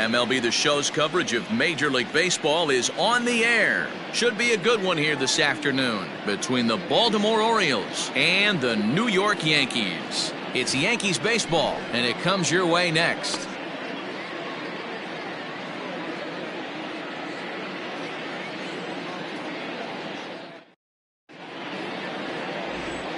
MLB The Show's coverage of Major League Baseball is on the air. Should be a good one here this afternoon between the Baltimore Orioles and the New York Yankees. It's Yankees baseball, and it comes your way next.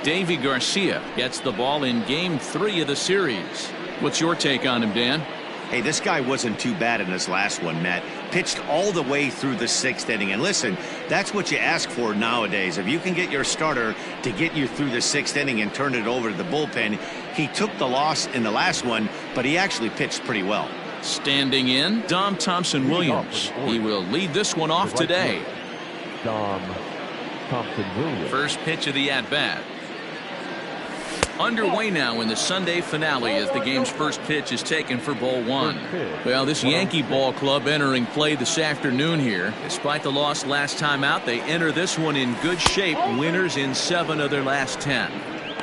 Davy Garcia gets the ball in Game 3 of the series. What's your take on him, Dan? Hey, this guy wasn't too bad in his last one, Matt. Pitched all the way through the 6th inning. And listen, that's what you ask for nowadays. If you can get your starter to get you through the 6th inning and turn it over to the bullpen. He took the loss in the last one, but he actually pitched pretty well. Standing in, Dom Thompson-Williams. He will lead this one off today. Dom Thompson-Williams. First pitch of the at-bat. Underway now in the Sunday finale as the game's first pitch is taken for ball 1. Well, this Yankee ball club entering play this afternoon here. Despite the loss last time out, they enter this one in good shape. Winners in 7 of their last 10.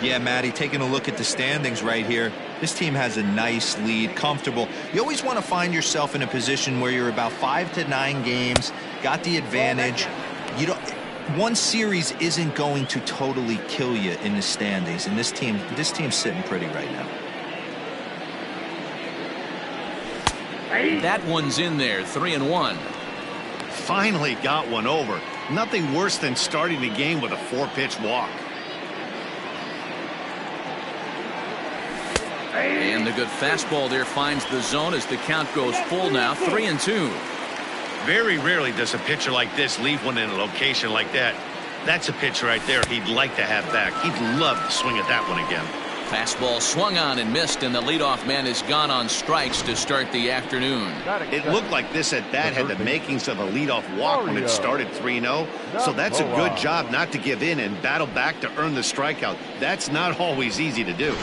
Yeah, Matty, taking a look at the standings right here. This team has a nice lead, comfortable. You always want to find yourself in a position where you're about 5 to 9 games, got the advantage. You don't. One series isn't going to totally kill you in the standings, and this team's sitting pretty right now. That one's in there, 3-1. Finally got one over. Nothing worse than starting the game with a 4-pitch walk. And the good fastball there finds the zone as the count goes full now, 3-2. Very rarely does a pitcher like this leave one in a location like that. That's a pitch right there he'd like to have back. He'd love to swing at that one again. Fastball swung on and missed, and the leadoff man is gone on strikes to start the afternoon. It looked like this at bat had the makings of a leadoff walk when it started 3-0. So that's a good job not to give in and battle back to earn the strikeout. That's not always easy to do.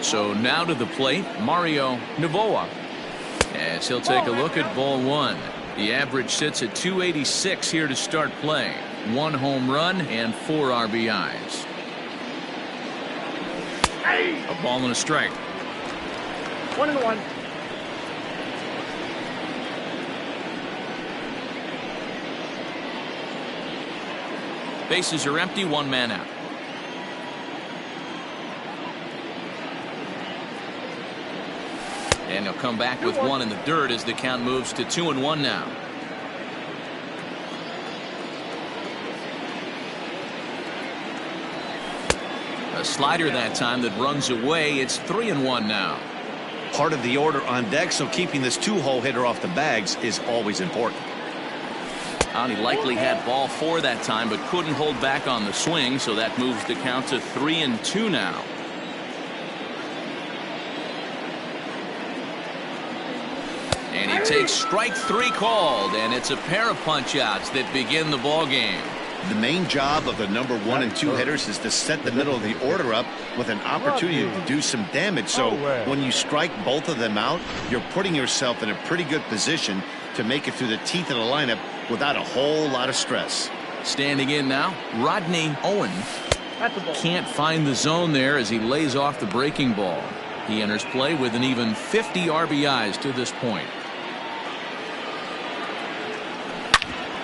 So now to the plate, Mario Novoa, as he'll take a look at ball 1. The average sits at 286 here to start play. 1 home run and 4 RBIs. A ball and a strike. 1-1. Bases are empty, 1 man out. And he'll come back with 1 in the dirt as the count moves to 2-1 now. A slider that time that runs away. It's 3-1 now. Part of the order on deck, so keeping this 2-hole hitter off the bags is always important. And he likely had ball 4 that time, but couldn't hold back on the swing, so that moves the count to 3-2 now. And he takes strike 3 called, and it's a pair of punch-outs that begin the ball game. The main job of the number 1 and 2 hitters is to set the middle of the order up with an opportunity to do some damage. So when you strike both of them out, you're putting yourself in a pretty good position to make it through the teeth of the lineup without a whole lot of stress. Standing in now, Rodney Owen can't find the zone there as he lays off the breaking ball. He enters play with an even 50 RBIs to this point.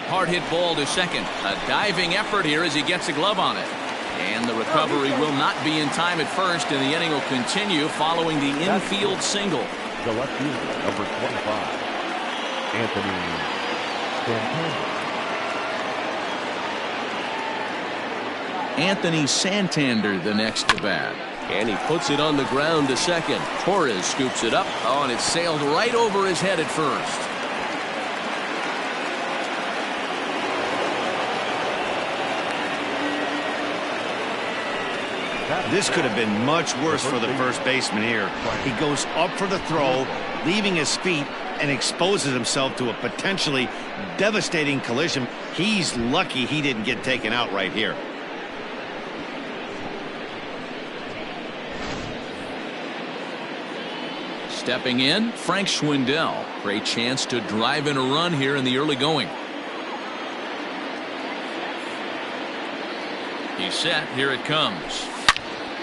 Hard hit ball to second. A diving effort here as he gets a glove on it. And the recovery will not be in time at first, and the inning will continue following the infield single. The left fielder, number 25, Anthony Santander. Anthony Santander, the next to bat. And he puts it on the ground to second. Torres scoops it up. Oh, and it sailed right over his head at first. This could have been much worse for the first baseman here. He goes up for the throw, leaving his feet, and exposes himself to a potentially devastating collision. He's lucky he didn't get taken out right here. Stepping in, Frank Schwindel. Great chance to drive in a run here in the early going. He's set. Here it comes.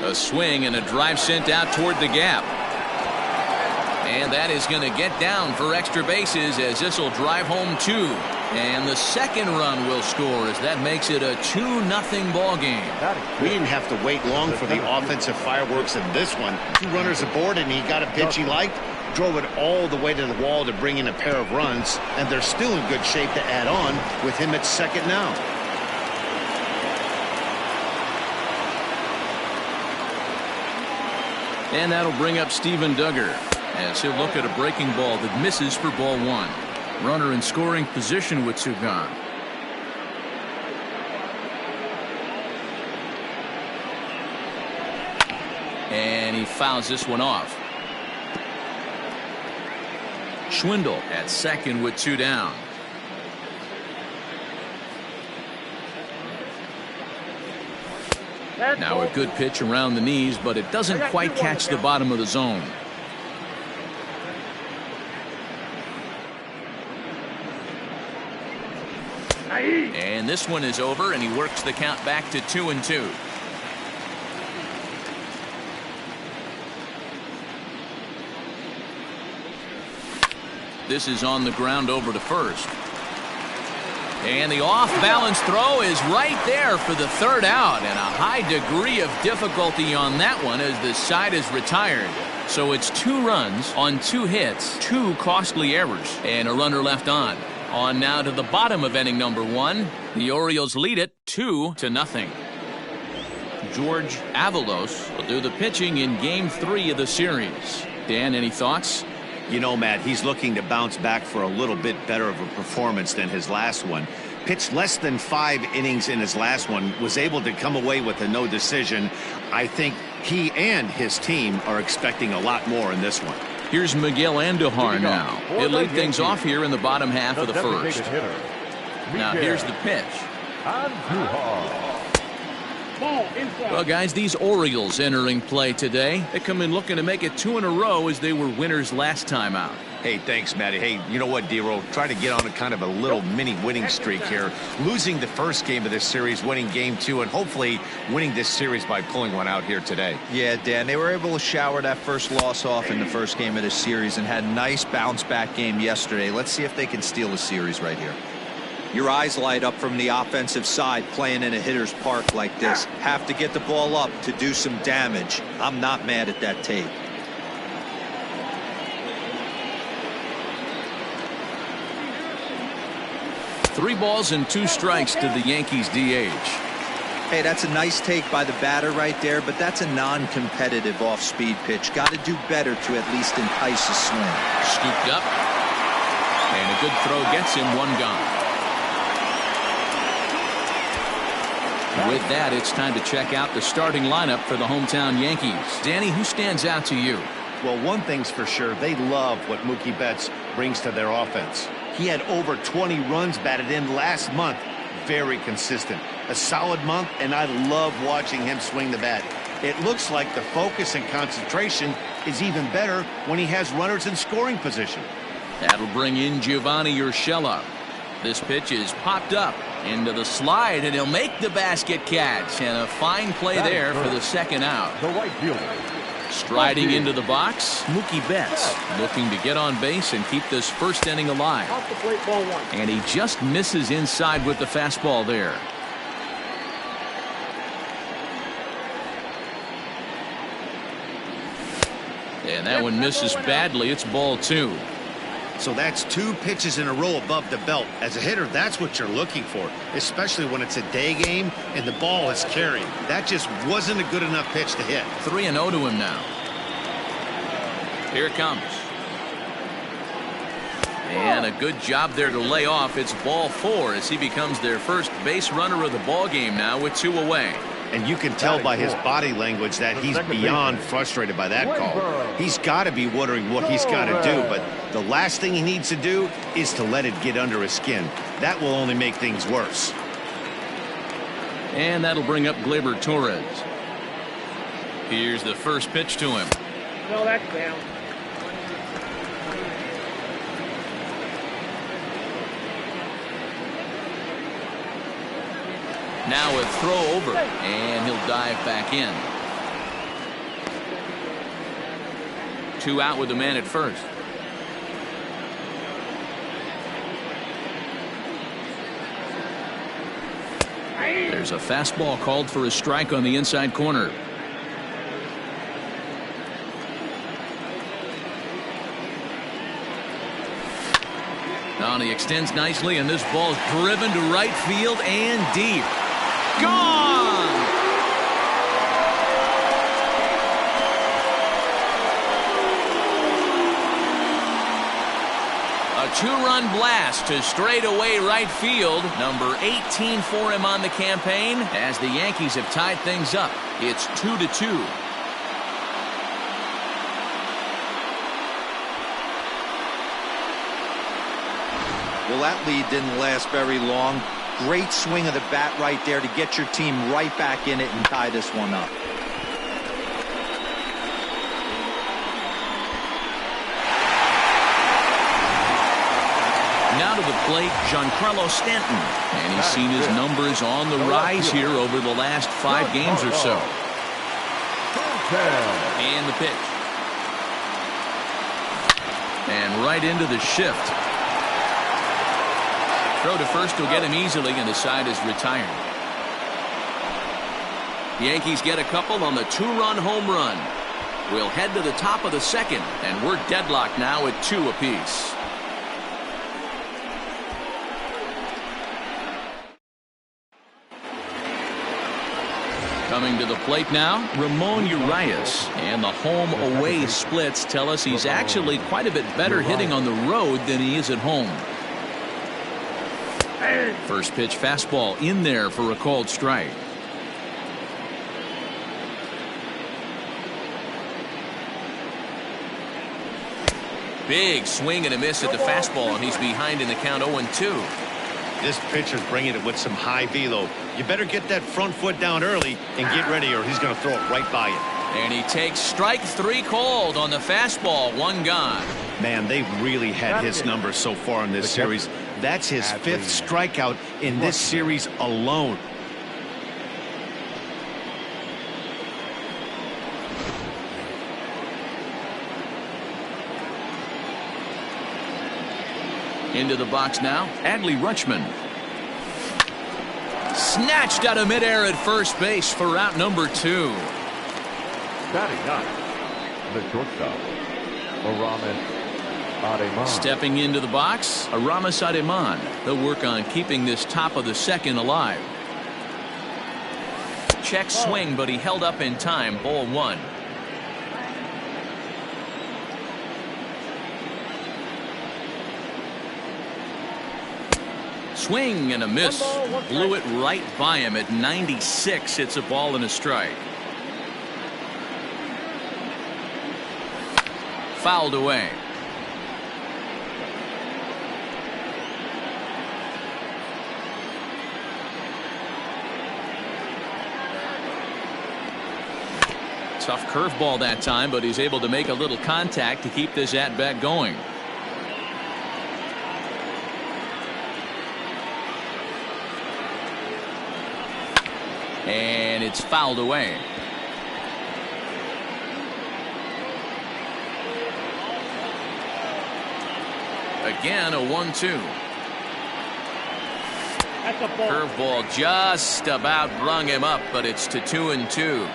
A swing and a drive sent out toward the gap. And that is going to get down for extra bases as this will drive home 2. And the second run will score as that makes it a 2-0 ball game. We didn't have to wait long for the offensive fireworks in this one. 2 runners aboard, and he got a pitch he liked, drove it all the way to the wall to bring in a pair of runs, and they're still in good shape to add on with him at second now. And that'll bring up Steven Duggar as he'll look at a breaking ball that misses for ball 1. Runner in scoring position with 2 gone. And he fouls this one off. Schwindel at second with 2 down. Now a good pitch around the knees, but it doesn't quite catch the bottom of the zone. And this one is over, and he works the count back to 2-2. This is on the ground over to first. And the off-balance throw is right there for the 3rd out, and a high degree of difficulty on that one as the side is retired. So it's 2 runs on 2 hits, 2 costly errors, and a runner left on. On now to the bottom of inning number 1. The Orioles lead it 2-0. George Avalos will do the pitching in game 3 of the series. Dan, any thoughts? You know, Matt, he's looking to bounce back for a little bit better of a performance than his last one. Pitched less than 5 innings in his last one, was able to come away with a no decision. I think he and his team are expecting a lot more in this one. Here's Miguel Andujar now. He'll lead things off here in the bottom half of the first. Now here's the pitch. Well, guys, these Orioles entering play today. They come in looking to make it 2 in a row as they were winners last time out. Hey, thanks, Matty. Hey, you know what, D-Roll? Try to get on a kind of a little mini winning streak here. Losing the first game of this series, winning game 2, and hopefully winning this series by pulling one out here today. Yeah, Dan, they were able to shower that first loss off in the first game of this series and had a nice bounce-back game yesterday. Let's see if they can steal a series right here. Your eyes light up from the offensive side playing in a hitter's park like this. Have to get the ball up to do some damage. I'm not mad at that tape. Three balls and 2 strikes to the Yankees DH. Hey, that's a nice take by the batter right there, but that's a non-competitive off-speed pitch. Got to do better to at least entice a swing. Scooped up. And a good throw gets him 1 gone. With that, it's time to check out the starting lineup for the hometown Yankees. Danny, who stands out to you? Well, one thing's for sure, they love what Mookie Betts brings to their offense. He had over 20 runs batted in last month. Very consistent. A solid month, and I love watching him swing the bat. It looks like the focus and concentration is even better when he has runners in scoring position. That'll bring in Giovanni Urshela. This pitch is popped up into the slide, and he'll make the basket catch. And a fine play there for the 2nd out. The right fielder. Striding into the box, Mookie Betts looking to get on base and keep this first inning alive. Off the plate, ball 1. And he just misses inside with the fastball there. And that one misses badly. It's ball 2. So that's 2 pitches in a row above the belt. As a hitter, that's what you're looking for, especially when it's a day game and the ball is carried. That just wasn't a good enough pitch to hit. 3-0 to him now. Here it comes. And a good job there to lay off. It's ball 4 as he becomes their first base runner of the ball game now with 2 away. And you can tell by his body language that he's beyond frustrated by that call. He's got to be wondering what he's got to do, but the last thing he needs to do is to let it get under his skin. That will only make things worse. And that'll bring up Gleyber Torres. Here's the first pitch to him. No, that's down. Now a throw over, and he'll dive back in. 2 out with the man at first. There's a fastball called for a strike on the inside corner. Now he extends nicely, and this ball's driven to right field and deep. Gone! A 2-run blast to straightaway right field. Number 18 for him on the campaign as the Yankees have tied things up. It's 2-2. Well, that lead didn't last very long. Great swing of the bat right there to get your team right back in it and tie this one up. Now to the plate, Giancarlo Stanton. And he's seen his numbers on the rise here over the last 5 games or so. And the pitch. And right into the shift. Throw to first will get him easily, and the side is retired. Yankees get a couple on the 2-run home run. We'll head to the top of the second, and we're deadlocked now at 2 apiece. Coming to the plate now, Ramon Urias. And the home-away splits tell us he's actually quite a bit better hitting on the road than he is at home. First pitch fastball in there for a called strike. Big swing and a miss at the fastball, and he's behind in the count 0-2. This pitcher's bringing it with some high velo. You better get that front foot down early and get ready, or he's going to throw it right by you. And he takes strike 3 called on the fastball. 1 gone. Man, they've really had his numbers so far in this series. That's his 5th strikeout in this series alone. Into the box now, Adley Rutschman. Snatched out of midair at first base for out number 2. Batting 9, the shortstop, Ademan. Stepping into the box, Aramis Ademan. They'll work on keeping this top of the second alive. Check swing, but he held up in time. Ball 1. Swing and a miss. Blew it right by him at 96. It's a ball and a strike. Fouled away. Tough curveball that time, but he's able to make a little contact to keep this at-bat going. And it's fouled away. Again, a 1-2. Curveball just about brung him up, but it's to 2-2.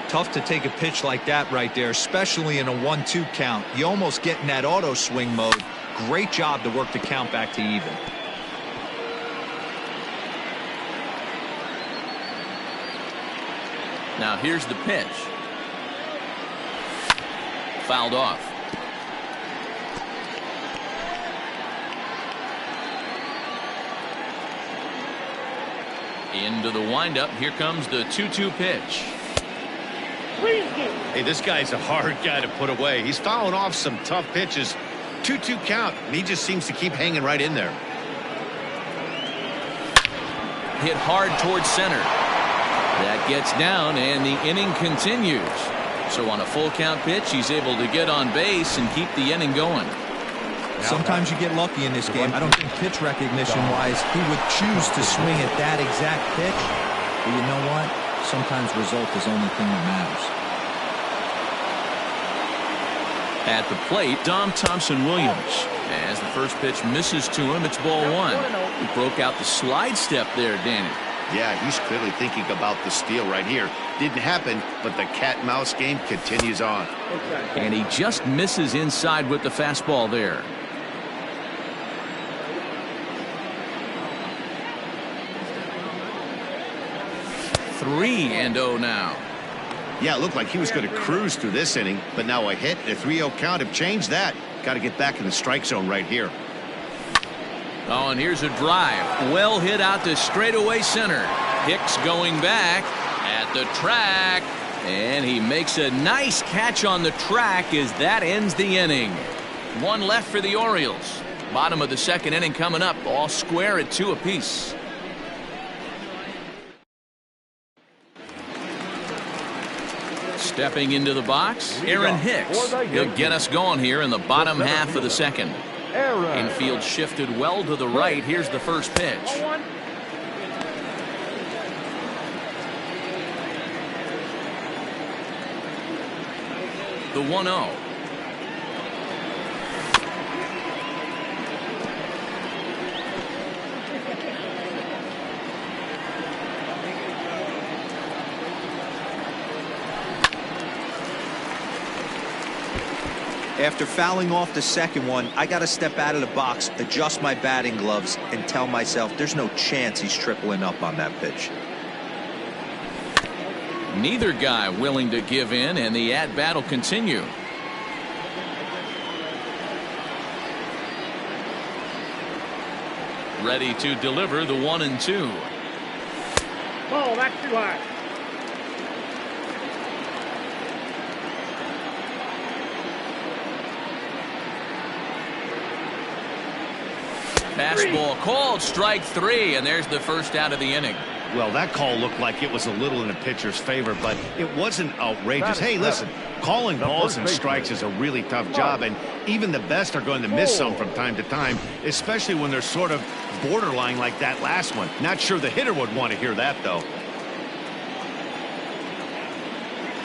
Tough to take a pitch like that right there, especially in a 1-2 count. You almost get in that auto swing mode. Great job to work the count back to even. Now here's the pitch. Fouled off. Into the windup. Here comes the 2-2 pitch. Hey, this guy's a hard guy to put away. He's fouling off some tough pitches. 2-2 count, and he just seems to keep hanging right in there. Hit hard towards center. That gets down, and the inning continues. So on a full count pitch, he's able to get on base and keep the inning going. Sometimes you get lucky in this game. I don't think pitch recognition-wise he would choose to swing at that exact pitch. But you know what? Sometimes result is the only thing that matters. At the plate, Dom Thompson-Williams. As the first pitch misses to him, it's ball one. He broke out the slide step there, Danny. Yeah, he's clearly thinking about the steal right here. Didn't happen, but the cat-mouse game continues on. And he just misses inside with the fastball there. Three and 0 now. Yeah, it looked like he was going to cruise through this inning, but now a hit, a 3-0 count have changed that. Got to get back in the strike zone right here. Oh, and here's a drive. Well hit out to straightaway center. Hicks going back at the track. And he makes a nice catch on the track as that ends the inning. One left for the Orioles. Bottom of the second inning coming up. All square at 2 apiece. Stepping into the box, Aaron Hicks. He'll get us going here in the bottom half of the second. Infield shifted well to the right. Here's the first pitch. The 1-0. After fouling off the second one, I got to step out of the box, adjust my batting gloves, and tell myself there's no chance he's tripling up on that pitch. Neither guy willing to give in, and the at-bat will continue. Ready to deliver the 1-2. Oh, that's too high. Fastball called, strike 3, and there's the first out of the inning. Well, that call looked like it was a little in the pitcher's favor, but it wasn't outrageous. Hey, listen, calling balls and strikes is a really tough job, and even the best are going to miss some from time to time, especially when they're sort of borderline like that last one. Not sure the hitter would want to hear that, though.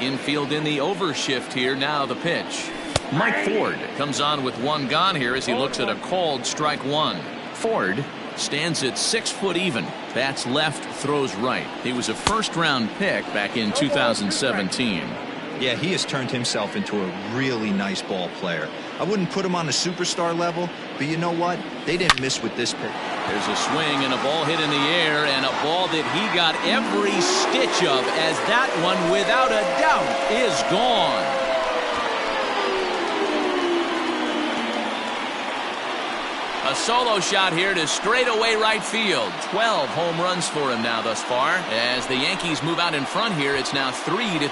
Infield in the overshift here. Now the pitch. Mike Ford comes on with one gone here as he looks at a called strike 1. Ford stands at 6 foot even. Bats left, throws right. He was a first-round pick back in 2017. Yeah, he has turned himself into a really nice ball player. I wouldn't put him on the superstar level, but you know what? They didn't miss with this pick. There's a swing and a ball hit in the air, and a ball that he got every stitch of, as that one, without a doubt, is gone. A solo shot here to straightaway right field. 12 home runs for him now thus far. As the Yankees move out in front here, it's now 3-2.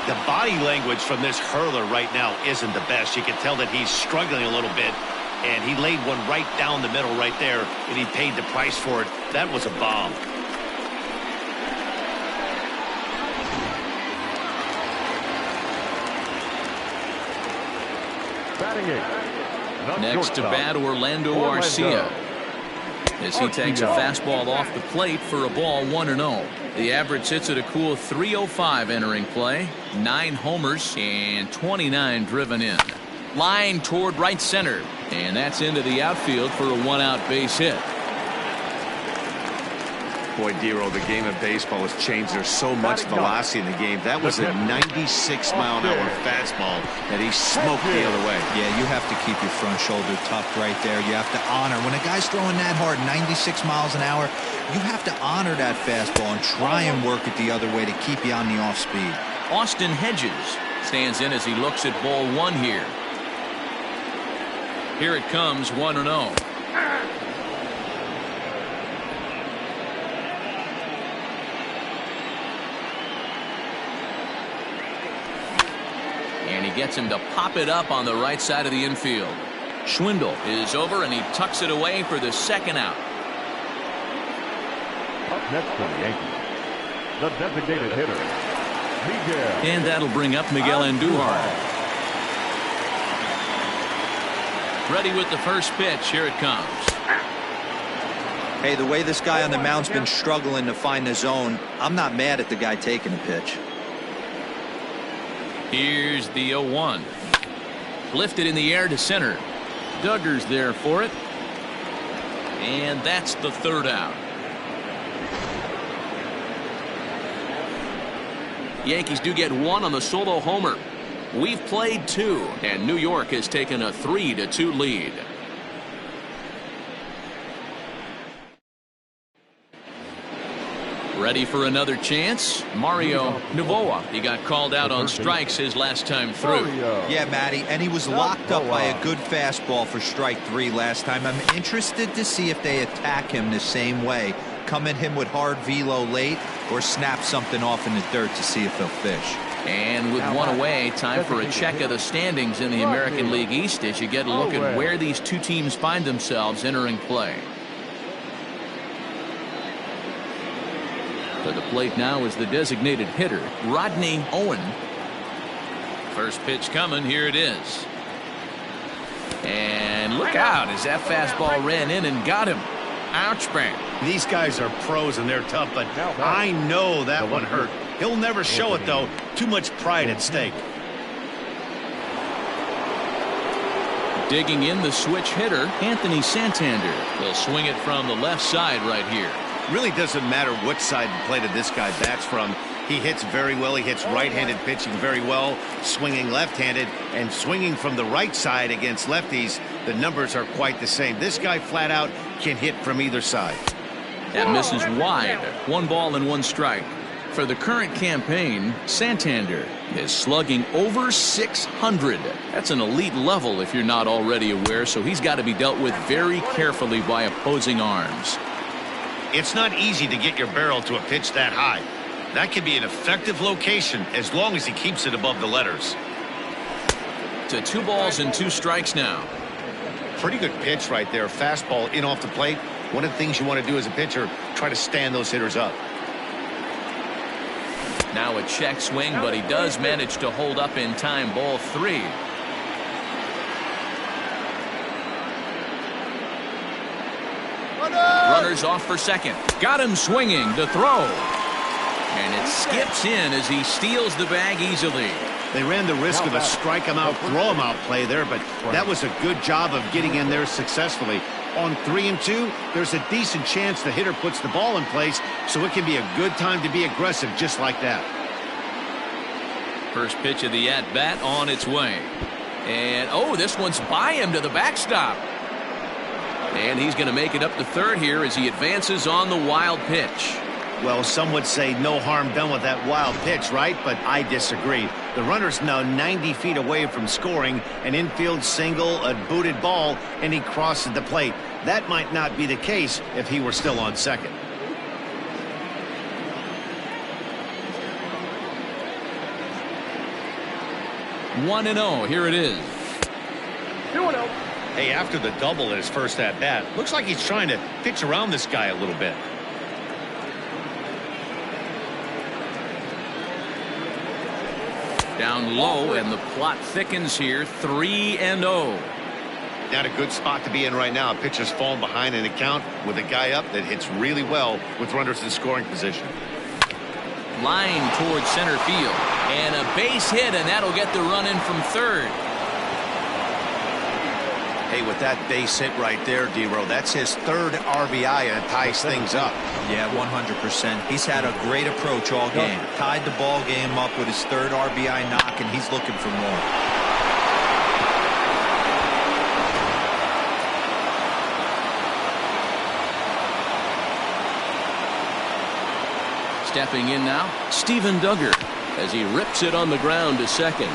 The body language from this hurler right now isn't the best. You can tell that he's struggling a little bit, and he laid one right down the middle right there, and he paid the price for it. That was a bomb. Next to bat, Orlando Arcia, as he takes a fastball off the plate for a ball, 1-0. The average sits at a cool 305 entering play. 9 homers and 29 driven in. Line toward right center, and that's into the outfield for a 1-out base hit. Boy, Dero, the game of baseball has changed. There's so much velocity in the game. That was a 96-mile-an-hour fastball that he smoked the other way. Yeah, you have to keep your front shoulder tucked right there. You have to honor. When a guy's throwing that hard, 96 miles an hour, you have to honor that fastball and try and work it the other way to keep you on the off speed. Austin Hedges stands in as he looks at ball 1 here. Here it comes, 1-0. And he gets him to pop it up on the right side of the infield. Schwindel is over, and he tucks it away for the second out. Up next for the Yankees, the designated hitter, Miguel. And that'll bring up Miguel Andujar. Ready with the first pitch. Here it comes. Hey, the way this guy on the mound's been struggling to find the zone, I'm not mad at the guy taking the pitch. Here's the 0-1. Lifted in the air to center. Duggar's there for it. And that's the third out. Yankees do get one on the solo homer. We've played two, and New York has taken a 3-2 lead. Ready for another chance? Mario Novoa. He got called out on strikes his last time through. Yeah, Matty, and he was locked up by a good fastball for strike 3 last time. I'm interested to see if they attack him the same way. Come at him with hard velo late or snap something off in the dirt to see if he'll fish. And with one away, time for a check of the standings in the American League East as you get a look at where these two teams find themselves entering play. To the plate now is the designated hitter, Rodney Owen. First pitch coming. Here it is. And look out as that fastball ran in and got him. Ouch, bang. These guys are pros and they're tough, but I know that one hurt. He'll never show it, though. Too much pride at stake. Digging in the switch hitter, Anthony Santander. He'll swing it from the left side right here. Really doesn't matter what side of the plate this guy bats from. He hits very well. He hits right-handed pitching very well, swinging left-handed, and swinging from the right side against lefties. The numbers are quite the same. This guy flat out can hit from either side. That misses wide. 1 ball and 1 strike. For the current campaign, Santander is slugging over .600. That's an elite level if you're not already aware, so he's got to be dealt with very carefully by opposing arms. It's not easy to get your barrel to a pitch that high. That can be an effective location as long as he keeps it above the letters. To 2 balls and 2 strikes now. Pretty good pitch right there. Fastball in off the plate. One of the things you want to do as a pitcher, try to stand those hitters up. Now a check swing, but he does manage to hold up in time. Ball 3. Runners off for second. Got him swinging. The throw. And it skips in as he steals the bag easily. They ran the risk of a strike him out, throw him out play there, but that was a good job of getting in there successfully. On 3-2, there's a decent chance the hitter puts the ball in place, so it can be a good time to be aggressive just like that. First pitch of the at-bat on its way. And, oh, this one's by him to the backstop. And he's going to make it up to third here as he advances on the wild pitch. Well, some would say no harm done with that wild pitch, right? But I disagree. The runner's now 90 feet away from scoring, an infield single, a booted ball, and he crosses the plate. That might not be the case if he were still on second. One and 0. Here it is. 2-0. Hey, after the double at his first at-bat, looks like he's trying to pitch around this guy a little bit. Down low, and the plot thickens here. 3-0. Not a good spot to be in right now. Pitcher's falling behind in the count with a guy up that hits really well with runners in scoring position. Line towards center field. And a base hit, and that'll get the run in from third. Hey, with that base hit right there, D-Row, that's his 3rd RBI and it ties things up. Yeah, 100%. He's had a great approach all game. Tied the ball game up with his 3rd RBI knock, and he's looking for more. Stepping in now, Steven Duggar as he rips it on the ground to second.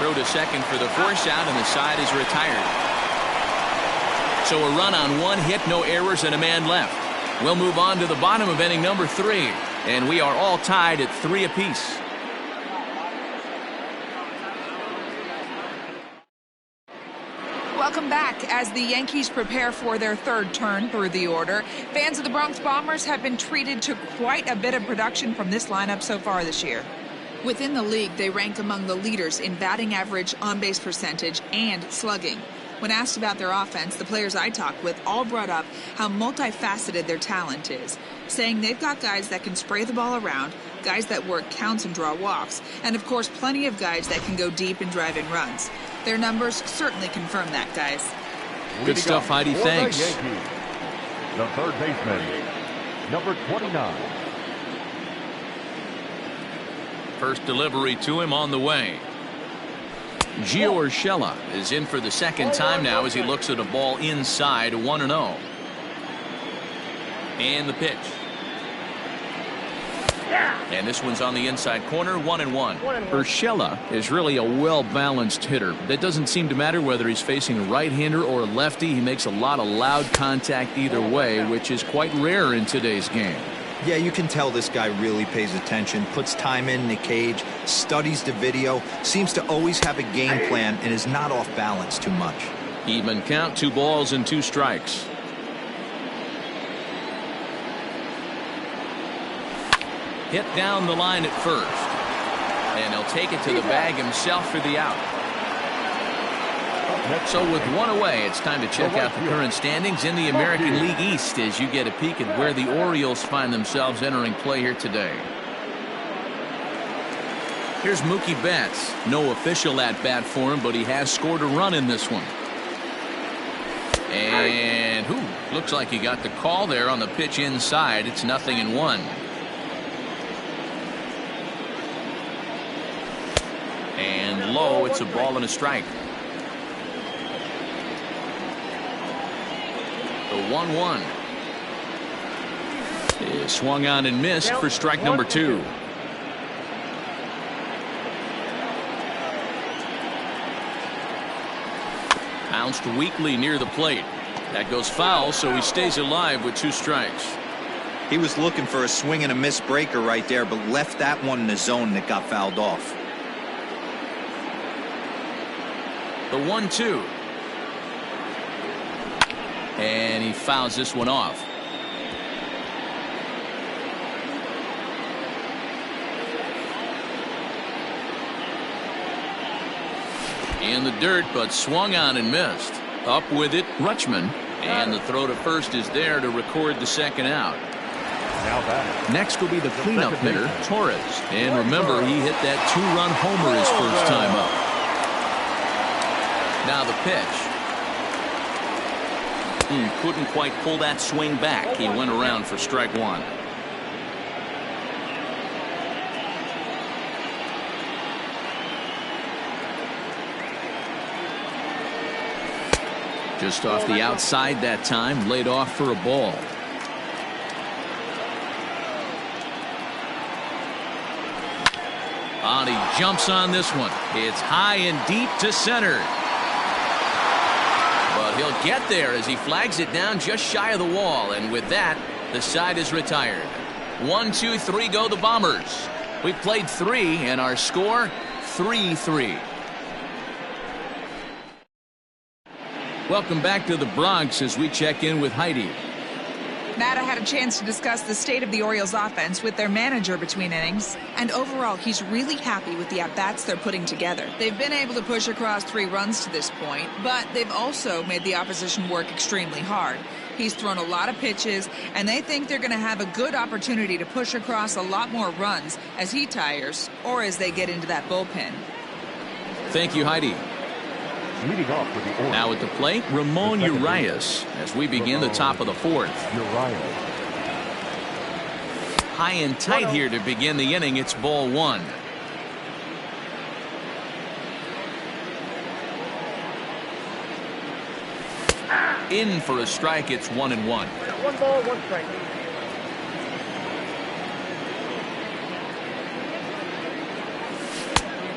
Throw to second for the force out, and the side is retired. So a run on 1 hit, no errors, and a man left. We'll move on to the bottom of inning number 3, and we are all tied at 3 apiece. Welcome back as the Yankees prepare for their 3rd turn through the order. Fans of the Bronx Bombers have been treated to quite a bit of production from this lineup so far this year. Within the league, they rank among the leaders in batting average, on-base percentage, and slugging. When asked about their offense, the players I talked with all brought up how multifaceted their talent is, saying they've got guys that can spray the ball around, guys that work counts and draw walks, and of course plenty of guys that can go deep and drive in runs. Their numbers certainly confirm that, guys. Good stuff, Heidi. Thanks. The third baseman, number 29. First delivery to him on the way. Gio Urshela is in for the second time now as he looks at a ball inside, 1-0. And the pitch. And this one's on the inside corner, 1-1. Urshela is really a well-balanced hitter. That doesn't seem to matter whether he's facing a right-hander or a lefty. He makes a lot of loud contact either way, which is quite rare in today's game. Yeah, you can tell this guy really pays attention, puts time in the cage, studies the video, seems to always have a game plan, and is not off balance too much. Even count, 2 balls and 2 strikes. Hit down the line at first. And he'll take it to the bag himself for the out. So with 1 away, it's time to check out the current standings in the American League East as you get a peek at where the Orioles find themselves entering play here today. Here's Mookie Betts. No official at-bat for him, but he has scored a run in this one. And looks like he got the call there on the pitch inside. It's 0-1. And low, it's a ball and a strike. The 1-1 is swung on and missed for strike number 2. Bounced weakly near the plate. That goes foul, so he stays alive with 2 strikes. He was looking for a swing and a miss breaker right there, but left that one in the zone that got fouled off. The 1-2. And he fouls this one off. In the dirt, but swung on and missed. Up with it, Rutschman. And the throw to first is there to record the second out. Next will be the cleanup hitter, Torres. And remember, he hit that 2-run homer his first time up. Now the pitch. Couldn't quite pull that swing back. He went around for strike 1. Just off the outside that time, laid off for a ball. And he jumps on this one. It's high and deep to center. But he'll get there as he flags it down just shy of the wall. And with that, the side is retired. 1, 2, 3 go the Bombers. We played 3 and our score 3-3. Welcome back to the Bronx as we check in with Heidi. Matt, I had a chance to discuss the state of the Orioles offense with their manager between innings, and overall he's really happy with the at-bats they're putting together. They've been able to push across 3 runs to this point, but they've also made the opposition work extremely hard. He's thrown a lot of pitches, and they think they're going to have a good opportunity to push across a lot more runs as he tires or as they get into that bullpen. Thank you, Heidi. Leading off with the Orioles. Now at the plate, Ramon Urias as we begin the top of the 4th. Urias. High and tight here to begin the inning. It's ball 1. In for a strike. It's 1-1. 1 ball, 1 strike.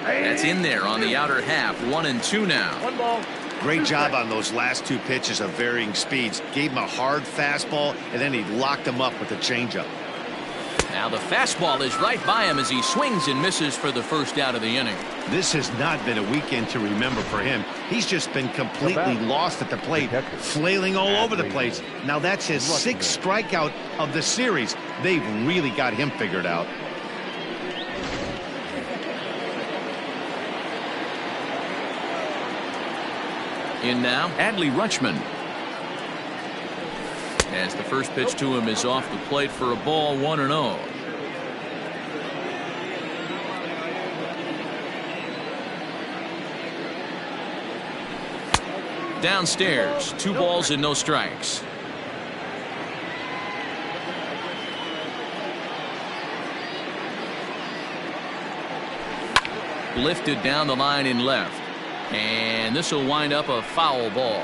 That's in there on the outer half. 1-2 now. 1 ball. Great job on those last 2 pitches of varying speeds. Gave him a hard fastball, and then he locked him up with a changeup. Now the fastball is right by him as he swings and misses for the first out of the inning. This has not been a weekend to remember for him. He's just been completely lost at the plate, flailing all over the place. Now that's his 6th strikeout of the series. They've really got him figured out. In now, Adley Rutschman. As the first pitch to him is off the plate for a ball, 1-0. Downstairs, 2 balls and no strikes. Lifted down the line in left. And this will wind up a foul ball.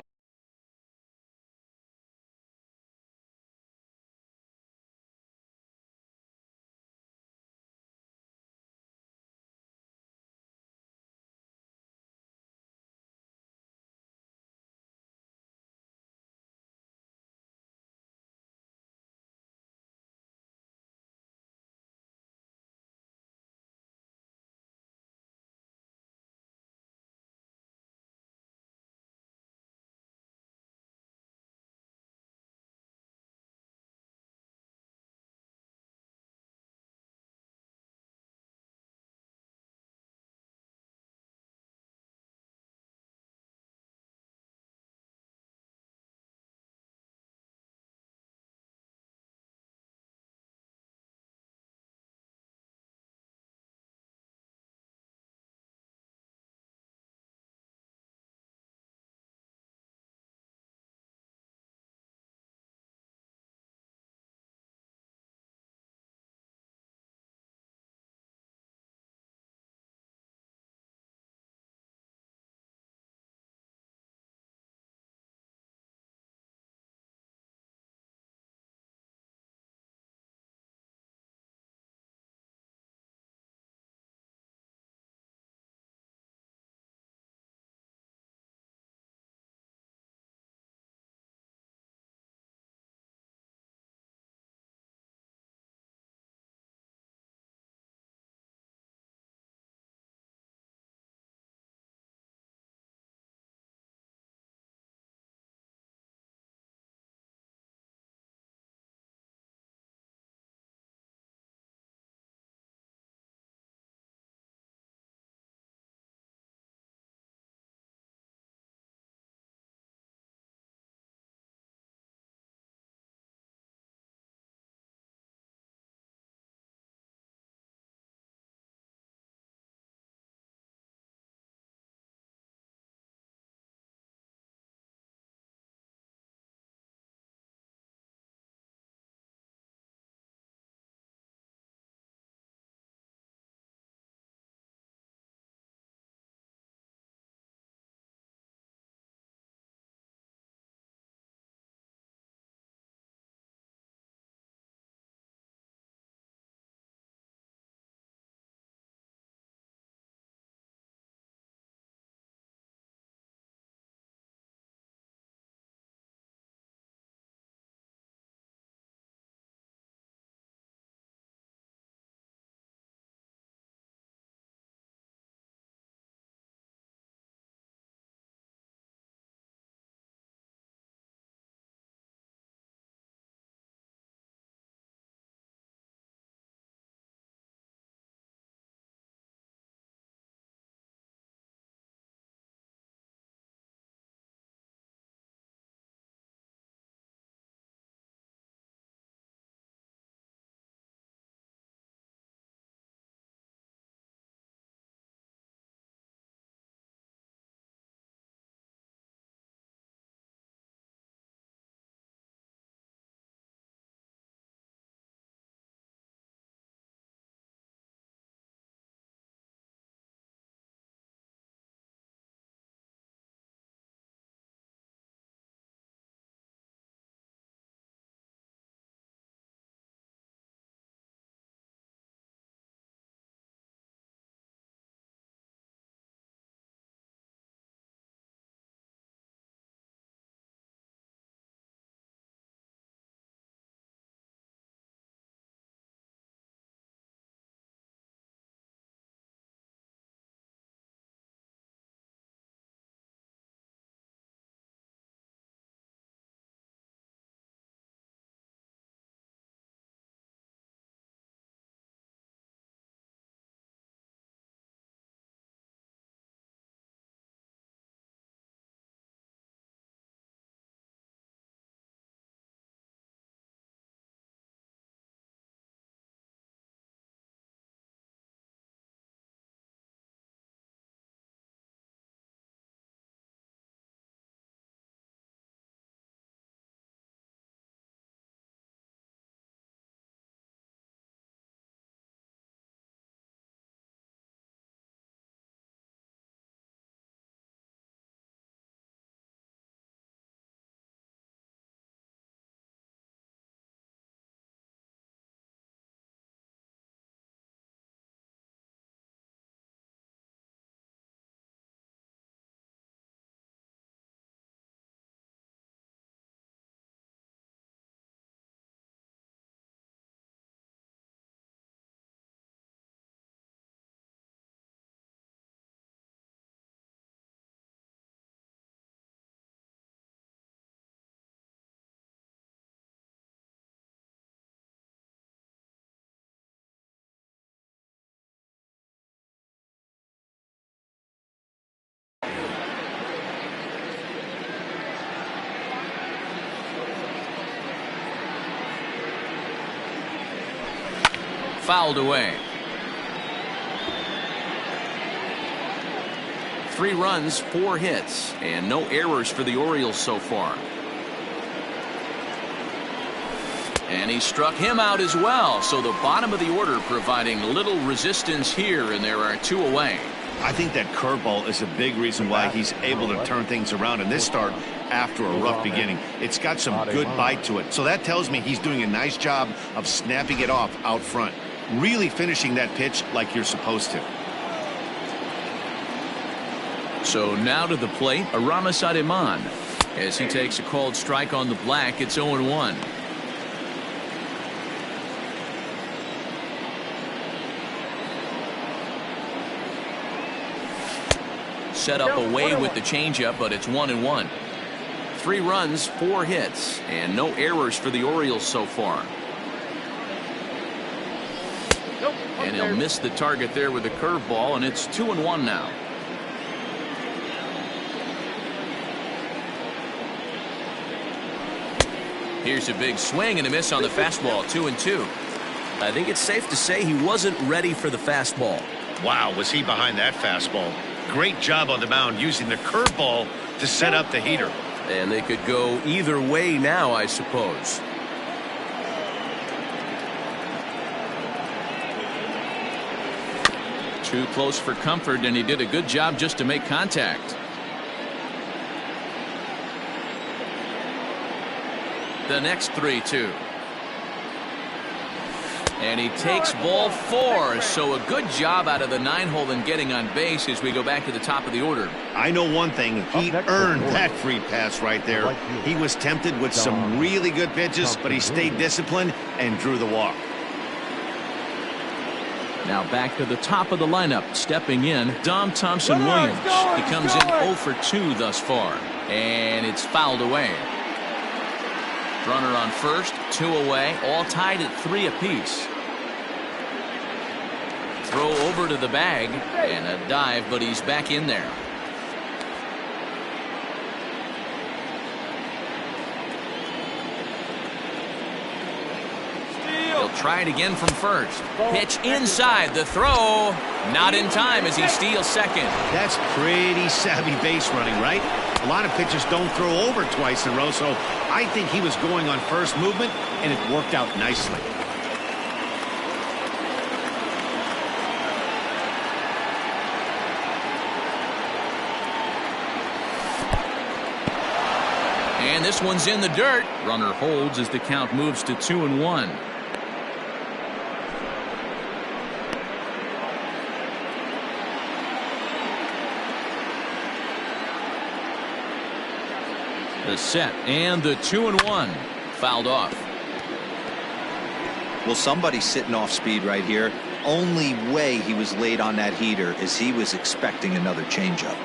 fouled away. 3 runs, 4 hits, and no errors for the Orioles so far. And he struck him out as well, so the bottom of the order providing little resistance here, and there are 2 away. I think that curveball is a big reason why he's able to turn things around in this start after a rough beginning. It's got some good bite to it, so that tells me he's doing a nice job of snapping it off out front, really finishing that pitch like you're supposed to. So now to the plate, Aramis Ademan. As he takes a called strike on the black, it's 0-1. Set up away with the changeup, but it's 1-1. 3 runs, 4 hits, and no errors for the Orioles so far. And he'll miss the target there with the curveball, and it's 2-1 now. Here's a big swing and a miss on the fastball, 2-2. I think it's safe to say he wasn't ready for the fastball. Wow, was he behind that fastball? Great job on the mound using the curveball to set up the heater. And they could go either way now, I suppose. Too close for comfort, and he did a good job just to make contact. The next 3-2. And he takes ball 4, so a good job out of the 9-hole in getting on base as we go back to the top of the order. I know one thing, he earned that free pass right there. He was tempted with some really good pitches, but he stayed disciplined and drew the walk. Now back to the top of the lineup, stepping in, Dom Thompson-Williams. He comes in 0 for 2 thus far, and it's fouled away. Runner on first, 2 away, all tied at 3 apiece. Throw over to the bag, and a dive, but he's back in there. He'll try it again from first. Pitch inside, the throw, not in time as he steals second. That's pretty savvy base running, right? A lot of pitchers don't throw over twice in a row, so I think he was going on first movement, and it worked out nicely. And this one's in the dirt. Runner holds as the count moves to 2-1. The set and the 2-1 fouled off. Well, somebody's sitting off speed right here. Only way he was late on that heater is he was expecting another changeup.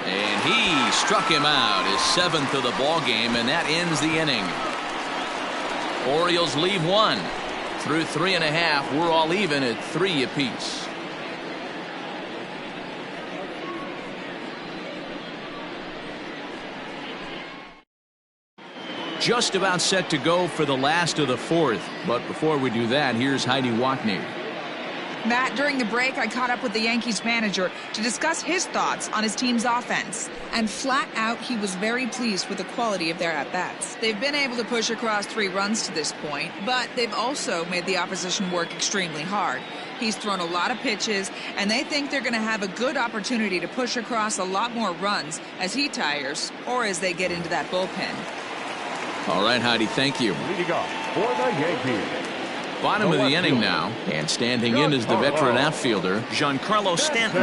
And he struck him out, his 7th of the ball game, and that ends the inning. Orioles leave 1. Through 3.5, we're all even at 3 apiece. Just about set to go for the last of the 4th. But before we do that, here's Heidi Watney. Matt, during the break, I caught up with the Yankees manager to discuss his thoughts on his team's offense. And flat out, he was very pleased with the quality of their at-bats. They've been able to push across 3 runs to this point, but they've also made the opposition work extremely hard. He's thrown a lot of pitches, and they think they're going to have a good opportunity to push across a lot more runs as he tires or as they get into that bullpen. All right, Heidi, thank you. Leading off for the Yankees. Bottom of the inning now, and standing in is the veteran outfielder, Giancarlo Stanton.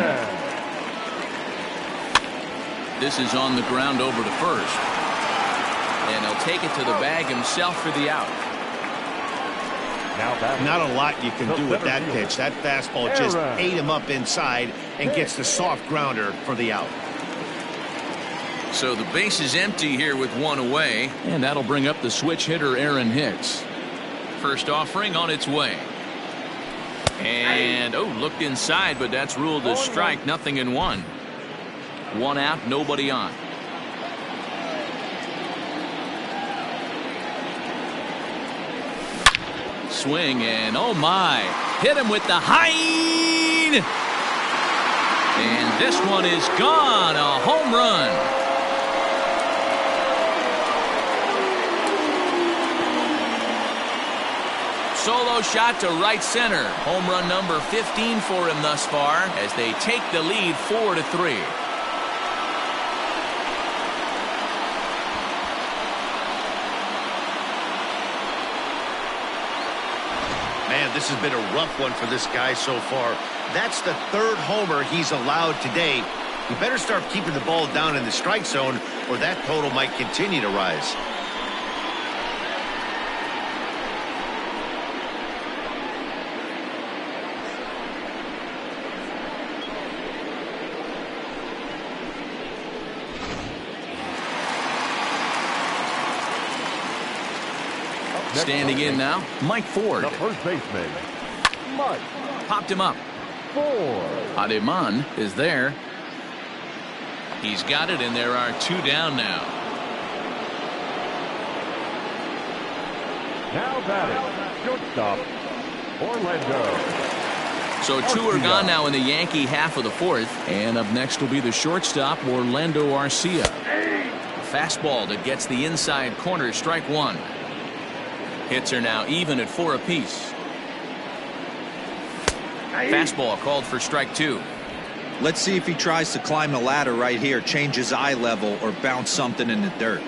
This is on the ground over to first. And he'll take it to the bag himself for the out. Not a lot you can do with that pitch. That fastball just ate him up inside and gets the soft grounder for the out. So the base is empty here with 1 away, and that'll bring up the switch hitter Aaron Hicks. First offering on its way. And looked inside, but that's ruled a strike. Nothing in 1. 1 out, nobody on. swing, and oh my, hit him with the high. And this one is gone, a home run. Solo shot to right center. Home run number 15 for him thus far as they take the lead 4-3. Man, this has been a rough one for this guy so far. That's the third homer he's allowed today. He better start keeping the ball down in the strike zone, or that total might continue to rise. Standing in now, Mike Ford. The first baseman, Mike. Popped him up. Ford. Ademan is there. He's got it, and there are 2 down now. Now batting, shortstop, Orlando. So 2 are gone now in the Yankee half of the 4th. And up next will be the shortstop, Orlando Arcia. Fastball that gets the inside corner, strike 1. Hits are now even at 4 apiece. Fastball called for strike 2. Let's see if he tries to climb the ladder right here, change his eye level, or bounce something in the dirt.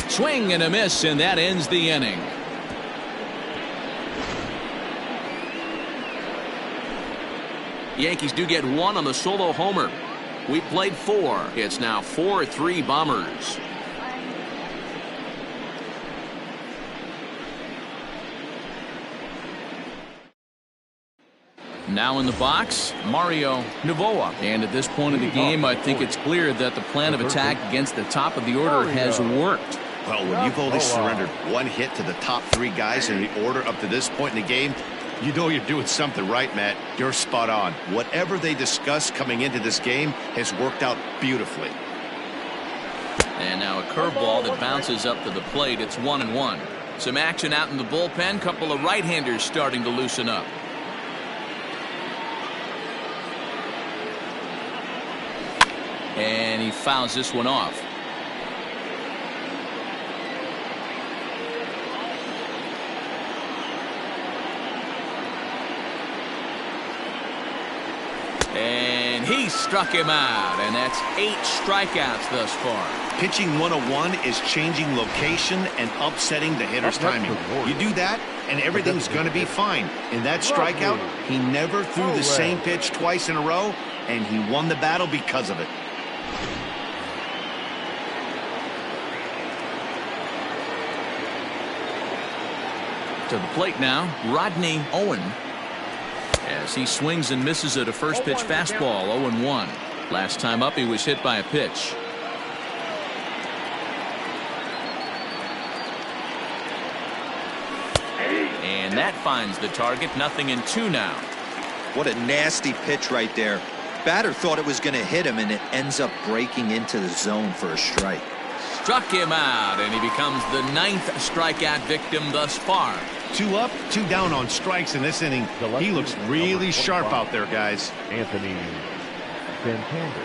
Swing and a miss, and that ends the inning. Yankees do get 1 on the solo homer. We played 4. It's now 4-3 Bombers. Now in the box, Mario Novoa. And at this point of the game, I think it's clear that the plan of attack against the top of the order has worked. Well, when you've only surrendered 1 hit to the top 3 guys in the order up to this point in the game, you know you're doing something right, Matt. You're spot on. Whatever they discussed coming into this game has worked out beautifully. And now a curveball that bounces up to the plate. It's 1-1. Some action out in the bullpen. Couple of right-handers starting to loosen up. And he fouls this one off. And he struck him out, and that's 8 strikeouts thus far. Pitching 101 is changing location and upsetting the hitter's timing. You do that, and everything's going to be fine. In that strikeout, he never threw the same pitch twice in a row, and he won the battle because of it. To the plate now, Rodney Owen. As he swings and misses at a first pitch fastball, 0-1. Last time up, he was hit by a pitch. And that finds the target. 0-2 now. What a nasty pitch right there. Batter thought it was going to hit him, and it ends up breaking into the zone for a strike. Struck him out, and he becomes the 9th strikeout victim thus far. 2 up, 2 down on strikes in this inning. He looks really sharp out there, guys. Anthony Santander.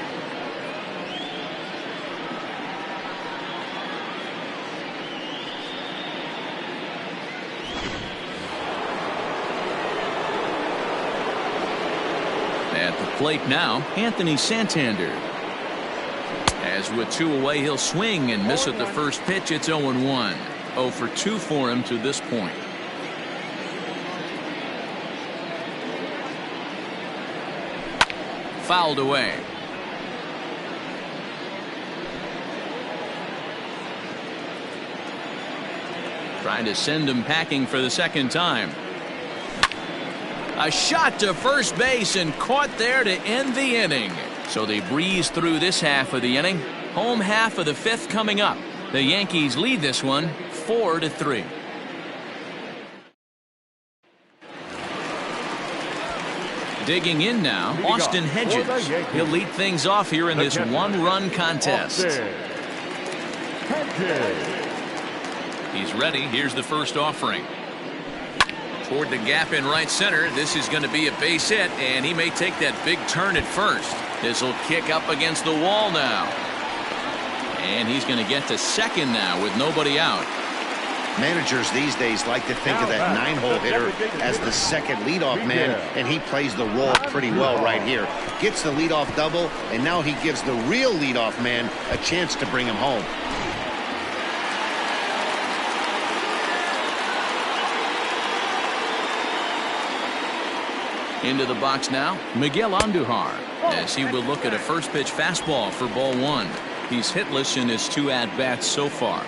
At the plate now, Anthony Santander. As with 2 away, he'll swing and miss at the first pitch. It's 0-1. 0 for 2 for him to this point. Fouled away. Trying to send him packing for the second time. A shot to first base and caught there to end the inning. So they breeze through this half of the inning. Home half of the 5th coming up. The Yankees lead this one 4-3. Digging in now, Austin Hedges. He'll lead things off here in this 1-run contest. He's ready. Here's the first offering. Toward the gap in right center. This is going to be a base hit, and he may take that big turn at first. This will kick up against the wall now. And he's going to get to second now with nobody out. Managers these days like to think of that 9-hole hitter as the second leadoff man, and he plays the role pretty well right here. Gets the leadoff double, and now he gives the real leadoff man a chance to bring him home. Into the box now, Miguel Andujar, as he will look at a first pitch fastball for ball one. He's hitless in his 2 at-bats so far.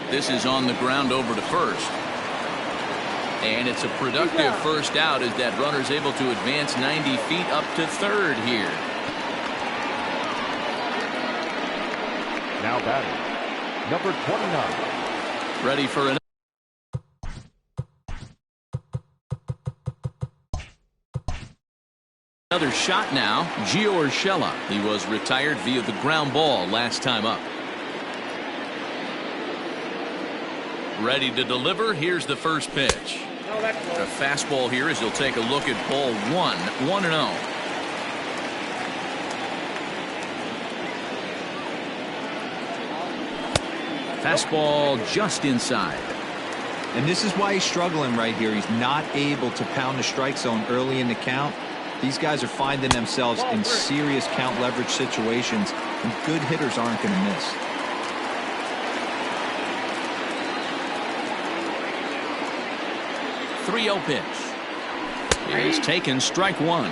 This is on the ground over to first. And it's a productive first out as that runner's able to advance 90 feet up to third here. Now batting, number 29. Ready for an another shot now. Gio Urshela. He was retired via the ground ball last time up. Ready to deliver. Here's the first pitch. A fastball here as he'll take a look at ball one. 1-0. Fastball just inside. And this is why he's struggling right here. He's not able to pound the strike zone early in the count. These guys are finding themselves in serious count leverage situations, and good hitters aren't going to miss. .30 pitch. It is taken, strike one.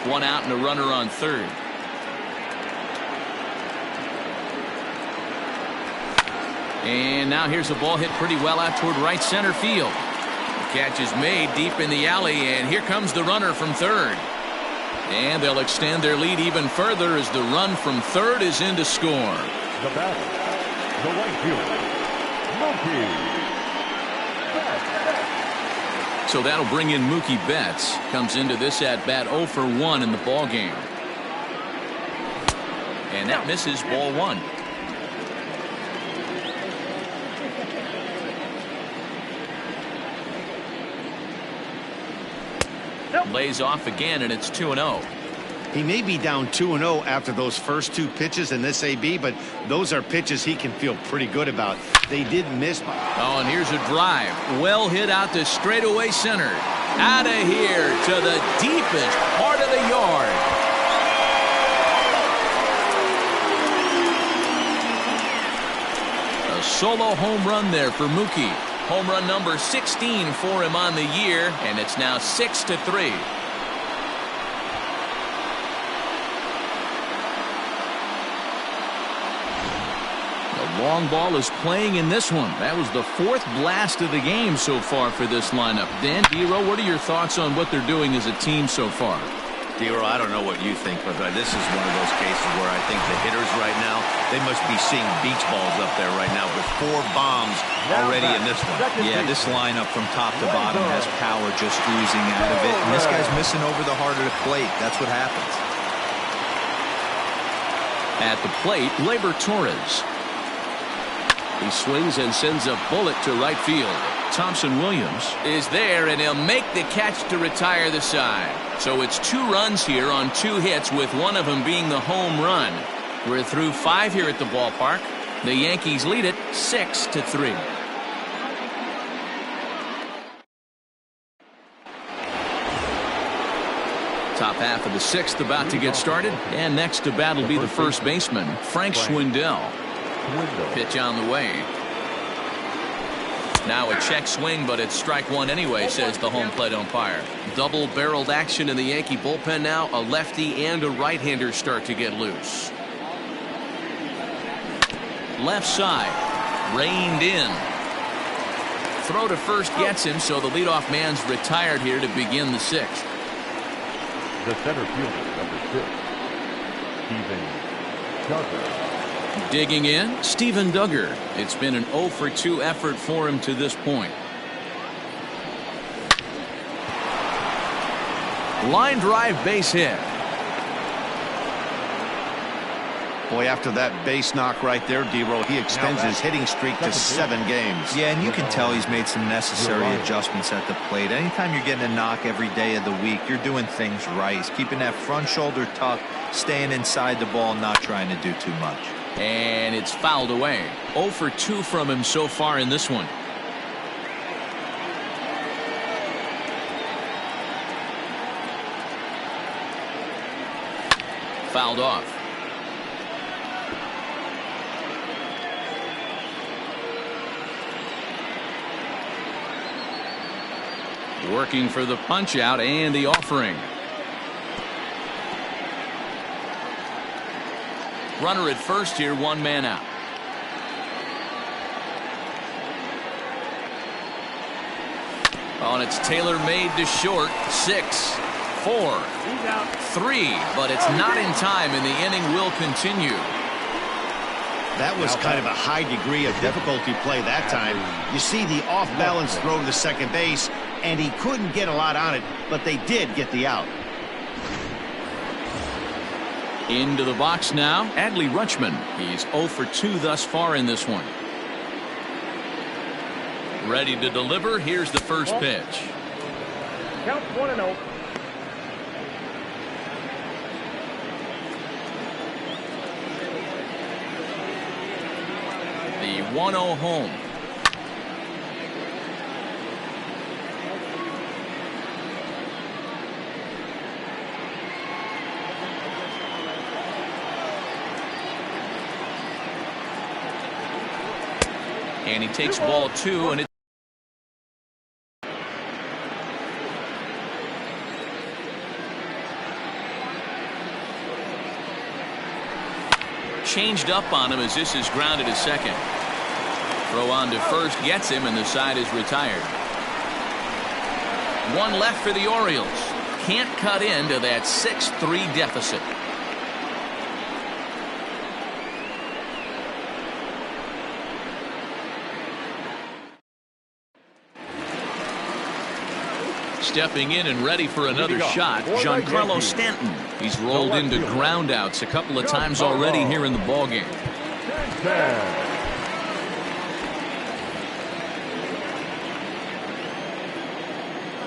One out and a runner on third. And now here's a ball hit pretty well out toward right center field. The catch is made deep in the alley, and here comes the runner from third. And they'll extend their lead even further as the run from third is in to score. The batter, the right fielder, Mookie. So that'll bring in Mookie Betts. Comes into this at bat 0 for 1 in the ball game. And that misses ball one. Lays off again, and it's 2-0. He may be down 2-0 after those first 2 pitches in this AB, but those are pitches he can feel pretty good about. They did miss. Oh, and here's a drive. Well hit out to straightaway center. Out of here to the deepest part of the yard. A solo home run there for Mookie. Home run number 16 for him on the year, and it's now 6-3. Long ball is playing in this one. That was the 4th blast of the game so far for this lineup. Dan, Dero, what are your thoughts on what they're doing as a team so far? Dero, I don't know what you think, but this is one of those cases where I think the hitters right now, they must be seeing beach balls up there right now with 4 bombs already in this one. Yeah, this lineup from top to bottom has power just oozing out of it. And this guy's missing over the heart of the plate. That's what happens. At the plate, Labor Torres. He swings and sends a bullet to right field. Thompson Williams is there, and he'll make the catch to retire the side. So it's 2 runs here on 2 hits, with one of them being the home run. We're through 5 here at the ballpark. The Yankees lead it 6-3. Top half of the 6th about to get started, and next to bat will be the first baseman, Frank Schwindel. Pitch on the way. Now a check swing, but it's strike one anyway, says the home plate umpire. Double-barreled action in the Yankee bullpen now. A lefty and a right-hander start to get loose. Left side, reined in. Throw to first gets him, so the leadoff man's retired here to begin the 6th. The center fielder, number 6, Steven Duggar. Digging in, Steven Duggar. It's been an 0 for 2 effort for him to this point. Line drive base hit. Boy, after that base knock right there, D-Roll, he extends his hitting streak to 7 games. Yeah, and you can tell he's made some necessary adjustments at the plate. Anytime you're getting a knock every day of the week, you're doing things right. He's keeping that front shoulder tucked, staying inside the ball, not trying to do too much. And it's fouled away. 0 for 2 from him so far in this one. Fouled off. Working for the punch out and the offering. Runner at first here, 1 man out. Oh, and it's tailor-made to short. 6, 4, 3, but it's not in time, and the inning will continue. That was kind of a high degree of difficulty play that time. You see the off-balance throw to second base, and he couldn't get a lot on it, but they did get the out. Into the box now, Adley Rutschman. He's 0 for 2 thus far in this one. Ready to deliver. Here's the first pitch. Count 1-0. The 1-0 home. And he takes ball 2, and it's changed up on him as this is grounded to second. Throw on to first gets him, and the side is retired. 1 left for the Orioles. Can't cut into that 6-3 deficit. Stepping in and ready for another shot, Giancarlo Stanton. He's rolled into groundouts a couple of times already here in the ballgame.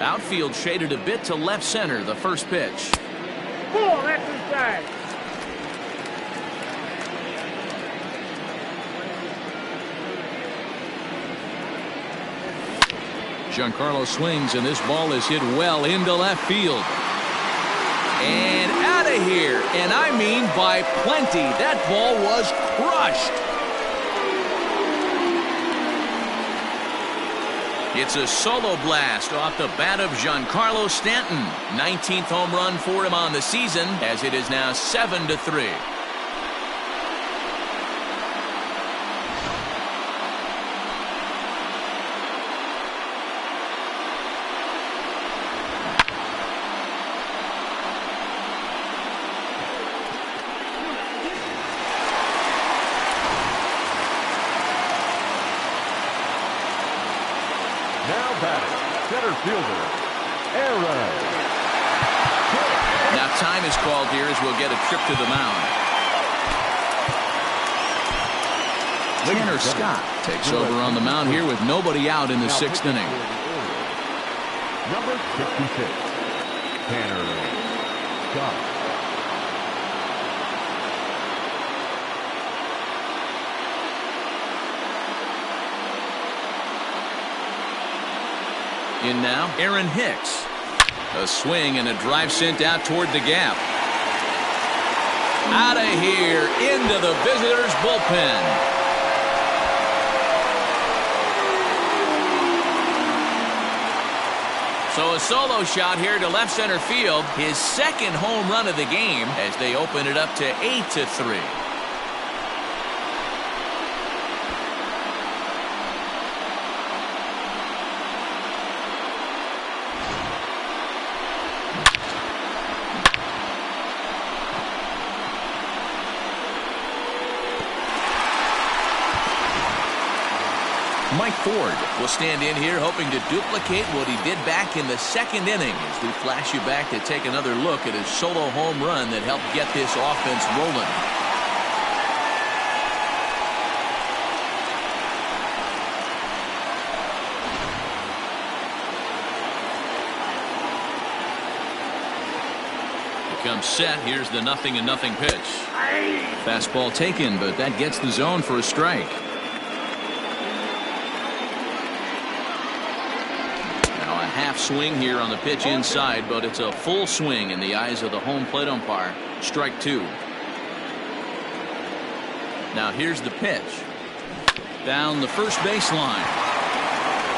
Outfield shaded a bit to left center. The first pitch. Ball, that's inside. Giancarlo swings, and this ball is hit well into left field. And out of here, and I mean by plenty. That ball was crushed. It's a solo blast off the bat of Giancarlo Stanton. 19th home run for him on the season, as it is now 7-3. Center fielder, Aaron. Now time is called here as we'll get a trip to the mound. Tanner Scott takes over on the mound here with nobody out in the 6th inning. Number 66, Tanner Scott. In now, Aaron Hicks. A swing and a drive sent out toward the gap. Out of here, into the visitors' bullpen. So a solo shot here to left center field. His 2nd home run of the game as they open it up to 8-3. Mike Ford will stand in here hoping to duplicate what he did back in the 2nd inning as we flash you back to take another look at his solo home run that helped get this offense rolling. comes set. Here's the 0-0 pitch. Fastball taken, but that gets the zone for a strike. Now a half swing here on the pitch inside, but it's a full swing in the eyes of the home plate umpire. Strike two. Now here's the pitch. Down the first baseline.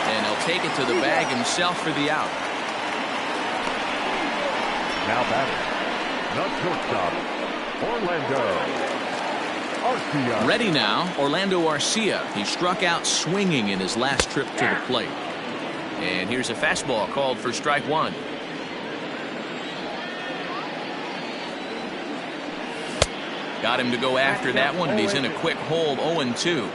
And he'll take it to the bag himself for the out. Now batting, the shortstop, Orlando Arcia. Ready now, Orlando Arcia. He struck out swinging in his last trip to the plate. And here's a fastball called for strike one. Got him to go after that one, and he's in a quick hold, 0-2.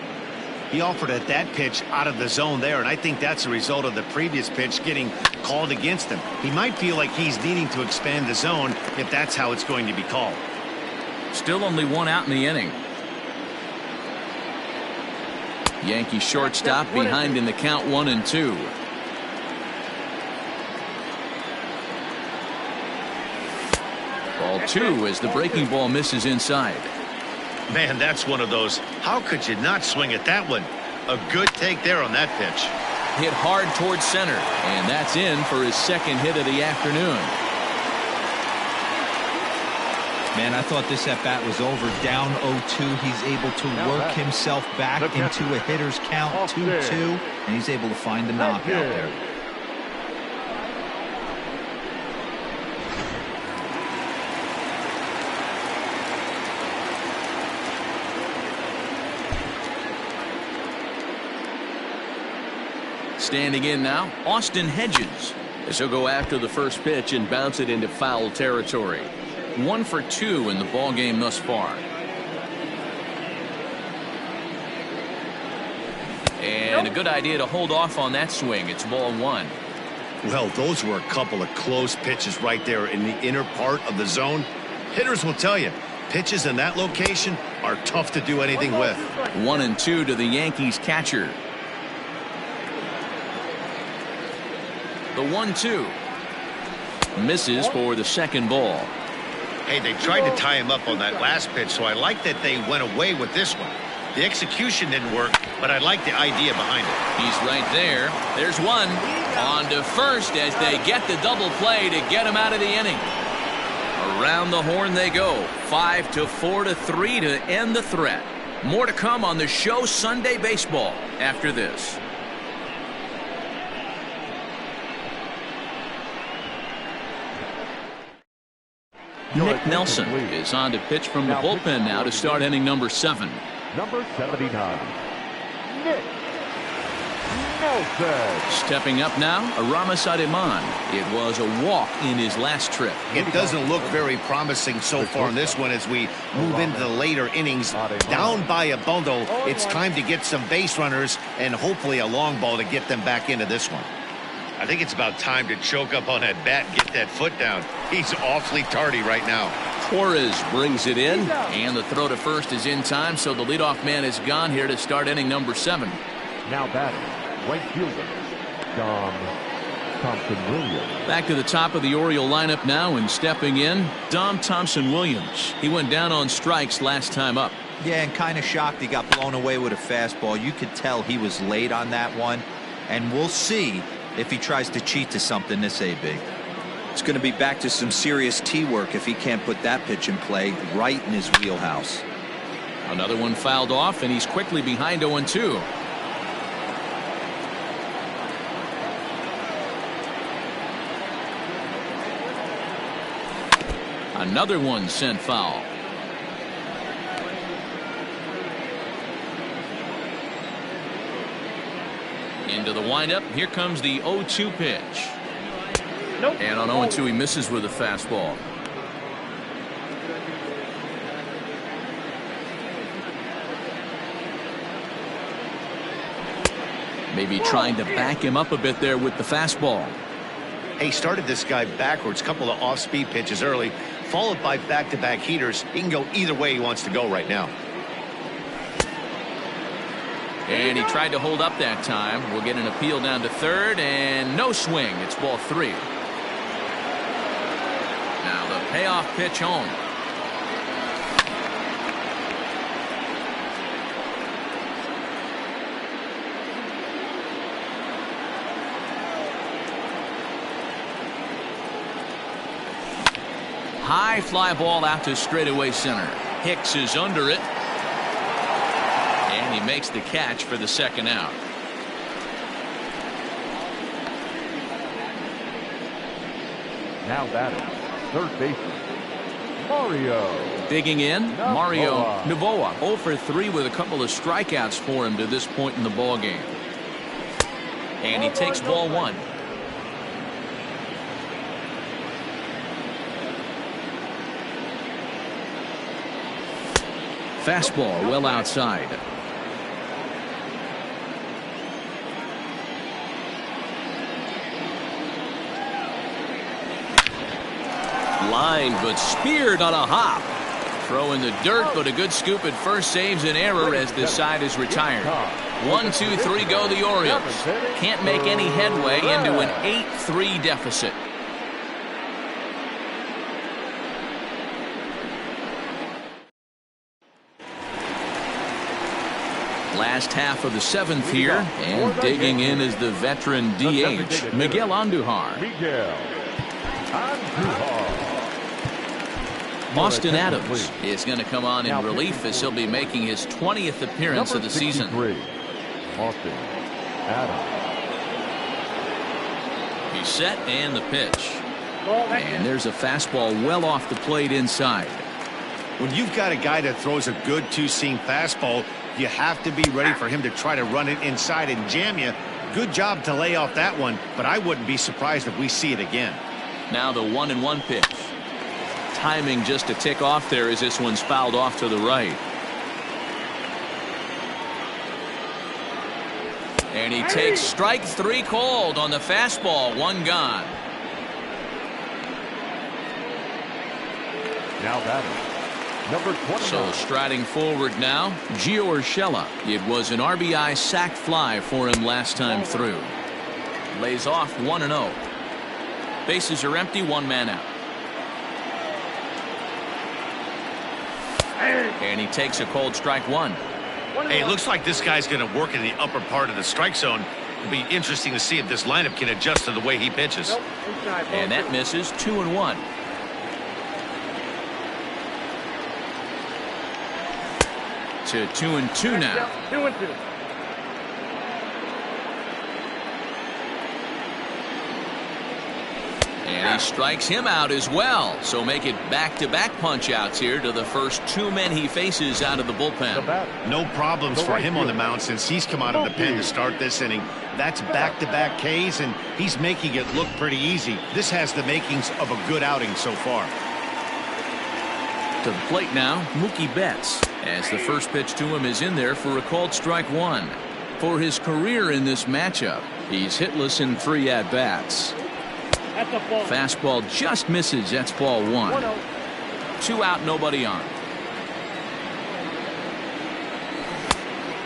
He offered at that pitch out of the zone there, and I think that's a result of the previous pitch getting called against him. He might feel like he's needing to expand the zone if that's how it's going to be called. Still only one out in the inning. Yankee shortstop behind in the count, 1-2. Ball two as the breaking ball misses inside. Man, that's one of those. How could you not swing at that one? A good take there on that pitch. Hit hard towards center, and that's in for his second hit of the afternoon. Man, I thought this at bat was over. Down 0-2. He's able to work himself back into a hitter's count, 2-2, and he's able to find the knockout there. Standing in now, Austin Hedges, as he'll go after the first pitch and bounce it into foul territory. 1 for 2 in the ball game thus far. And a good idea to hold off on that swing. It's ball one. Well, those were a couple of close pitches right there in the inner part of the zone. Hitters will tell you, pitches in that location are tough to do anything with. 1-2 to the Yankees catcher. The 1-2 misses for the second ball. Hey, they tried to tie him up on that last pitch, so I like that they went away with this one. The execution didn't work, but I like the idea behind it. He's right there. There's one. On to first as they get the double play to get him out of the inning. Around the horn they go. 5-4-3 to end the threat. More to come on the show Sunday Baseball after this. Nick Nelson is on to pitch from the bullpen now to start inning number 7. Number 79, Nick Nelson. Stepping up now, Aramis Ademan. It was a walk in his last trip. It doesn't look very promising so far in this one as we move into the later innings. Down by a bundle, it's time to get some base runners and hopefully a long ball to get them back into this one. I think it's about time to choke up on that bat and get that foot down. He's awfully tardy right now. Torres brings it in. And the throw to first is in time, so the leadoff man is gone here to start inning number 7. Now batting, right fielder, Dom Thompson-Williams. Back to the top of the Oriole lineup now, and stepping in, Dom Thompson-Williams. He went down on strikes last time up. Yeah, and kind of shocked he got blown away with a fastball. You could tell he was late on that one, and we'll see if he tries to cheat to something this AB. It's going to be back to some serious tee work if he can't put that pitch in play right in his wheelhouse. Another one fouled off, and he's quickly behind 0-2. Another one sent foul. Into the windup. Here comes the 0-2 pitch. And on 0-2 he misses with a fastball. Maybe trying to back him up a bit there with the fastball. He started this guy backwards, couple of off-speed pitches early, followed by back-to-back heaters. He can go either way he wants to go right now. And he tried to hold up that time. We'll get an appeal down to third, and no swing. It's ball 3. Now the Payoff pitch home. High fly ball out to straightaway center. Hicks is under it. And he makes the catch for the second out. Now batting, third baseman, Mario. Digging in, Mario Novoa. Novoa. 0 for 3 with a couple of strikeouts for him to this point in the ball game. And he takes ball 1. Fastball well outside. Line but speared on a hop. Throw in the dirt, but a good scoop at first saves an error as this side is retired. 1, 2, 3 go the Orioles. Can't make any headway into an 8-3 deficit. Last half of the 7th here, and digging in is the veteran DH, Miguel Andujar. Austin Adams is going to come on in relief as he'll be making his 20th appearance of the season. Austin Adams. He's set and the pitch. And there's a fastball well off the plate inside. When you've got a guy that throws a good two-seam fastball, you have to be ready for him to try to run it inside and jam you. Good job to lay off that one, but I wouldn't be surprised if we see it again. Now the 1-1 pitch. Timing just a tick off there as this one's fouled off to the right. And he takes strike 3 called on the fastball. 1 gone. Now batting, number 29. So striding forward now, Gio Urshela. It was an RBI sac fly for him last time through. Lays off 1-0. Bases are empty, 1 man out. And he takes a cold strike 1. Hey, it looks like this guy's going to work in the upper part of the strike zone. It'll be interesting to see if this lineup can adjust to the way he pitches. And that misses. 2-1. To 2-2 now. 2-2. And he strikes him out as well. So make it back-to-back punch-outs here to the first 2 men he faces out of the bullpen. No problems for him on the mound since he's come out of the pen to start this inning. That's back-to-back Ks, and he's making it look pretty easy. This has the makings of a good outing so far. To the plate now, Mookie Betts, as the first pitch to him is in there for a called strike 1. For his career in this matchup, he's hitless in 3 at-bats. Fastball just misses. That's ball 1. 2 out, nobody on.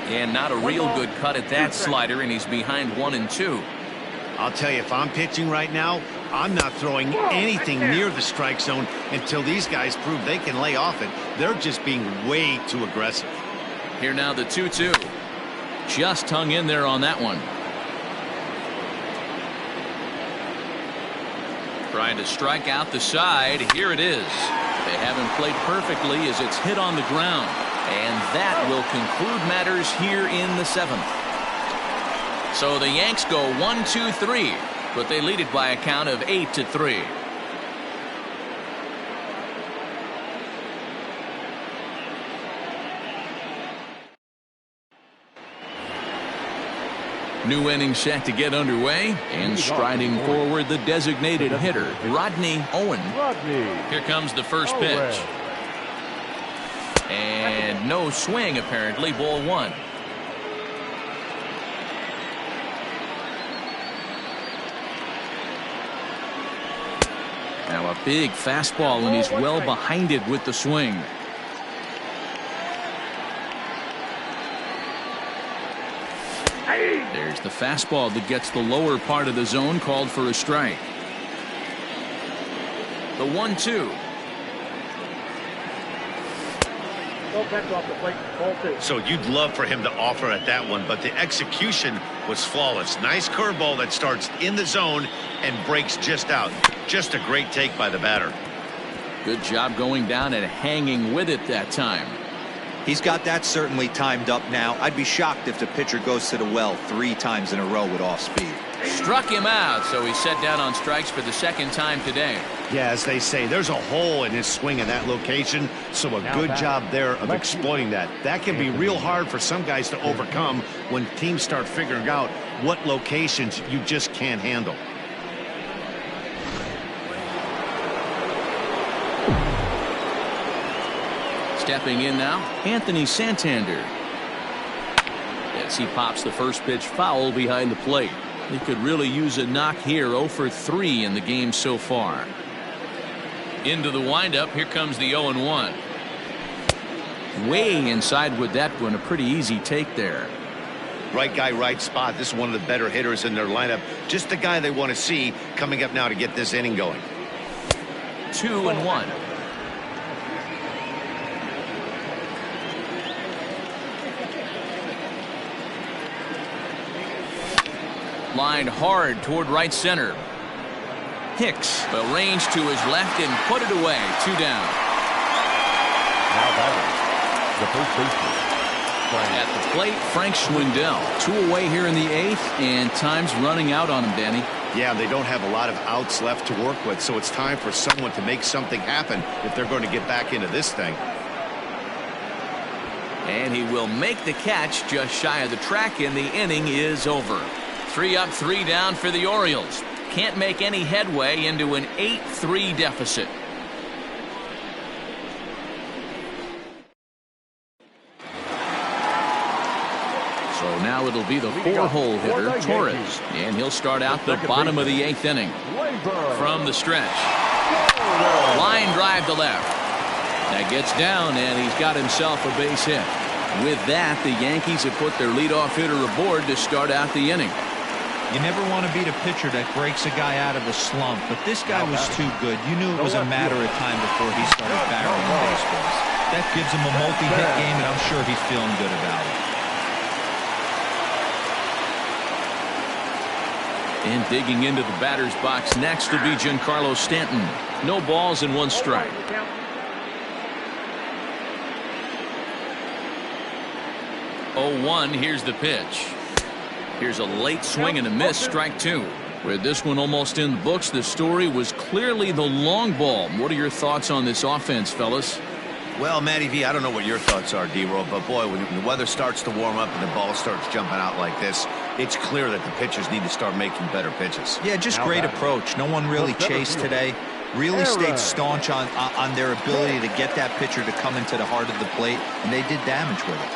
And not a real good cut at that slider, and he's behind 1-2. I'll tell you, if I'm pitching right now, I'm not throwing anything near the strike zone until these guys prove they can lay off it. They're just being way too aggressive. Here now the 2-2. Just hung in there on that one. Trying to strike out the side. Here it is. They haven't played perfectly as it's hit on the ground. And that will conclude matters here in the 7th. So the Yanks go 1-2-3, but they lead it by a count of 8-3. New inning set to get underway, and striding forward the designated hitter, Rodney Owen. Here comes the first pitch. And no swing apparently, ball 1. Now a big fastball, and he's well behind it with the swing. There's the fastball that gets the lower part of the zone, called for a strike. The 1-2. Well, that's off the plate. Ball 2. So you'd love for him to offer at that one, but the execution was flawless. Nice curveball that starts in the zone and breaks just out. Just a great take by the batter. Good job going down and hanging with it that time. He's got that certainly timed up now. I'd be shocked if the pitcher goes to the well 3 times in a row with off speed. Struck him out, so he's set down on strikes for the second time today. Yeah, as they say, there's a hole in his swing in that location, so a good job there of exploiting that. That can be real hard for some guys to overcome when teams start figuring out what locations you just can't handle. Stepping in now, Anthony Santander. As he pops the first pitch foul behind the plate. He could really use a knock here. 0 for 3 in the game so far. Into the windup. Here comes the 0-1. Way inside with that one. A pretty easy take there. Right guy, right spot. This is one of the better hitters in their lineup. Just the guy they want to see coming up now to get this inning going. 2-1. Lined hard toward right center. Hicks will range to his left and put it away. 2 down. Now batting, the first baseman. At the plate, Frank Schwindel. 2 away here in the 8th, and time's running out on him, Danny. Yeah, they don't have a lot of outs left to work with, so it's time for someone to make something happen if they're going to get back into this thing. And he will make the catch just shy of the track, and the inning is over. 3 up, 3 down for the Orioles. Can't make any headway into an 8-3 deficit. So now it'll be the 4-hole hitter, Torres. And he'll start out the bottom of the 8th inning. From the stretch. Line drive to left. That gets down, and he's got himself a base hit. With that, the Yankees have put their leadoff hitter aboard to start out the inning. You never want to beat a pitcher that breaks a guy out of a slump, but this guy was too good. You knew it was a matter of time before he started barreling baseballs. That gives him a multi-hit game, and I'm sure he's feeling good about it. And digging into the batter's box next will be Giancarlo Stanton. No balls and 1 strike. Oh, 1. Here's the pitch. Here's a late swing and a miss. Strike 2. With this one almost in the books, the story was clearly the long ball. What are your thoughts on this offense, fellas? Well, Matty V, I don't know what your thoughts are, D-Roll, but boy, when the weather starts to warm up and the ball starts jumping out like this, it's clear that the pitchers need to start making better pitches. Yeah, just great approach. No one really chased today. Really stayed staunch on their ability to get that pitcher to come into the heart of the plate, and they did damage with it.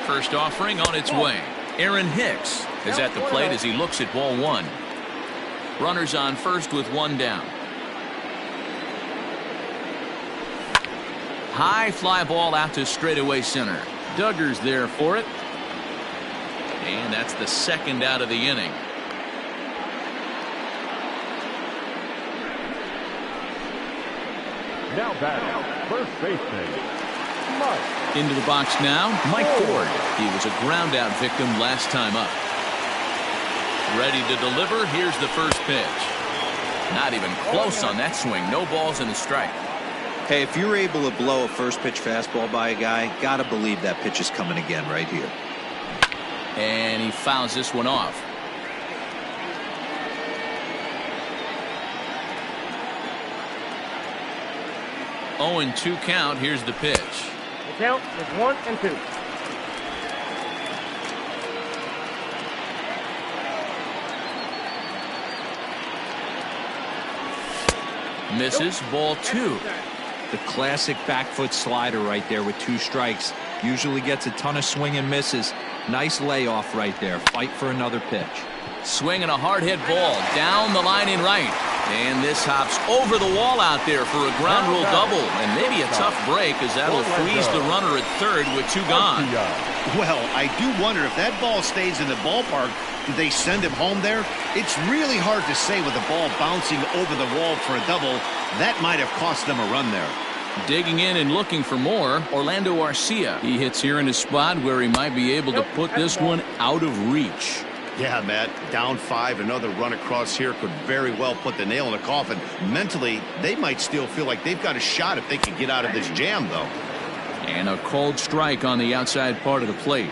First offering on its way. Aaron Hicks is at the plate as he looks at ball 1. Runners on first with 1 down. High fly ball out to straightaway center. Duggar's there for it. And that's the 2nd out of the inning. Now batting, first baseman. Mike. Into the box now, Mike Ford. He was a ground out victim last time up. Ready to deliver. Here's the first pitch. Not even close on that swing. No balls and a strike. Hey, if you're able to blow a first pitch fastball by a guy, gotta believe that pitch is coming again right here. And he fouls this one off. Oh, and 2 count. Here's the pitch. The count is 1-2. Misses. Ball 2. The classic back foot slider right there with 2 strikes. Usually gets a ton of swing and misses. Nice layoff right there. Fight for another pitch. Swinging a hard hit ball down the line in right. And this hops over the wall out there for a ground rule double. And maybe a tough break as that'll freeze the runner at third with 2 gone. Well, I do wonder if that ball stays in the ballpark, do they send him home there? It's really hard to say with the ball bouncing over the wall for a double. That might have cost them a run there. Digging in and looking for more, Orlando Arcia. He hits here in a spot where he might be able to put this one out of reach. Yeah, Matt, down 5, another run across here could very well put the nail in the coffin. Mentally, they might still feel like they've got a shot if they can get out of this jam, though. And a called strike on the outside part of the plate.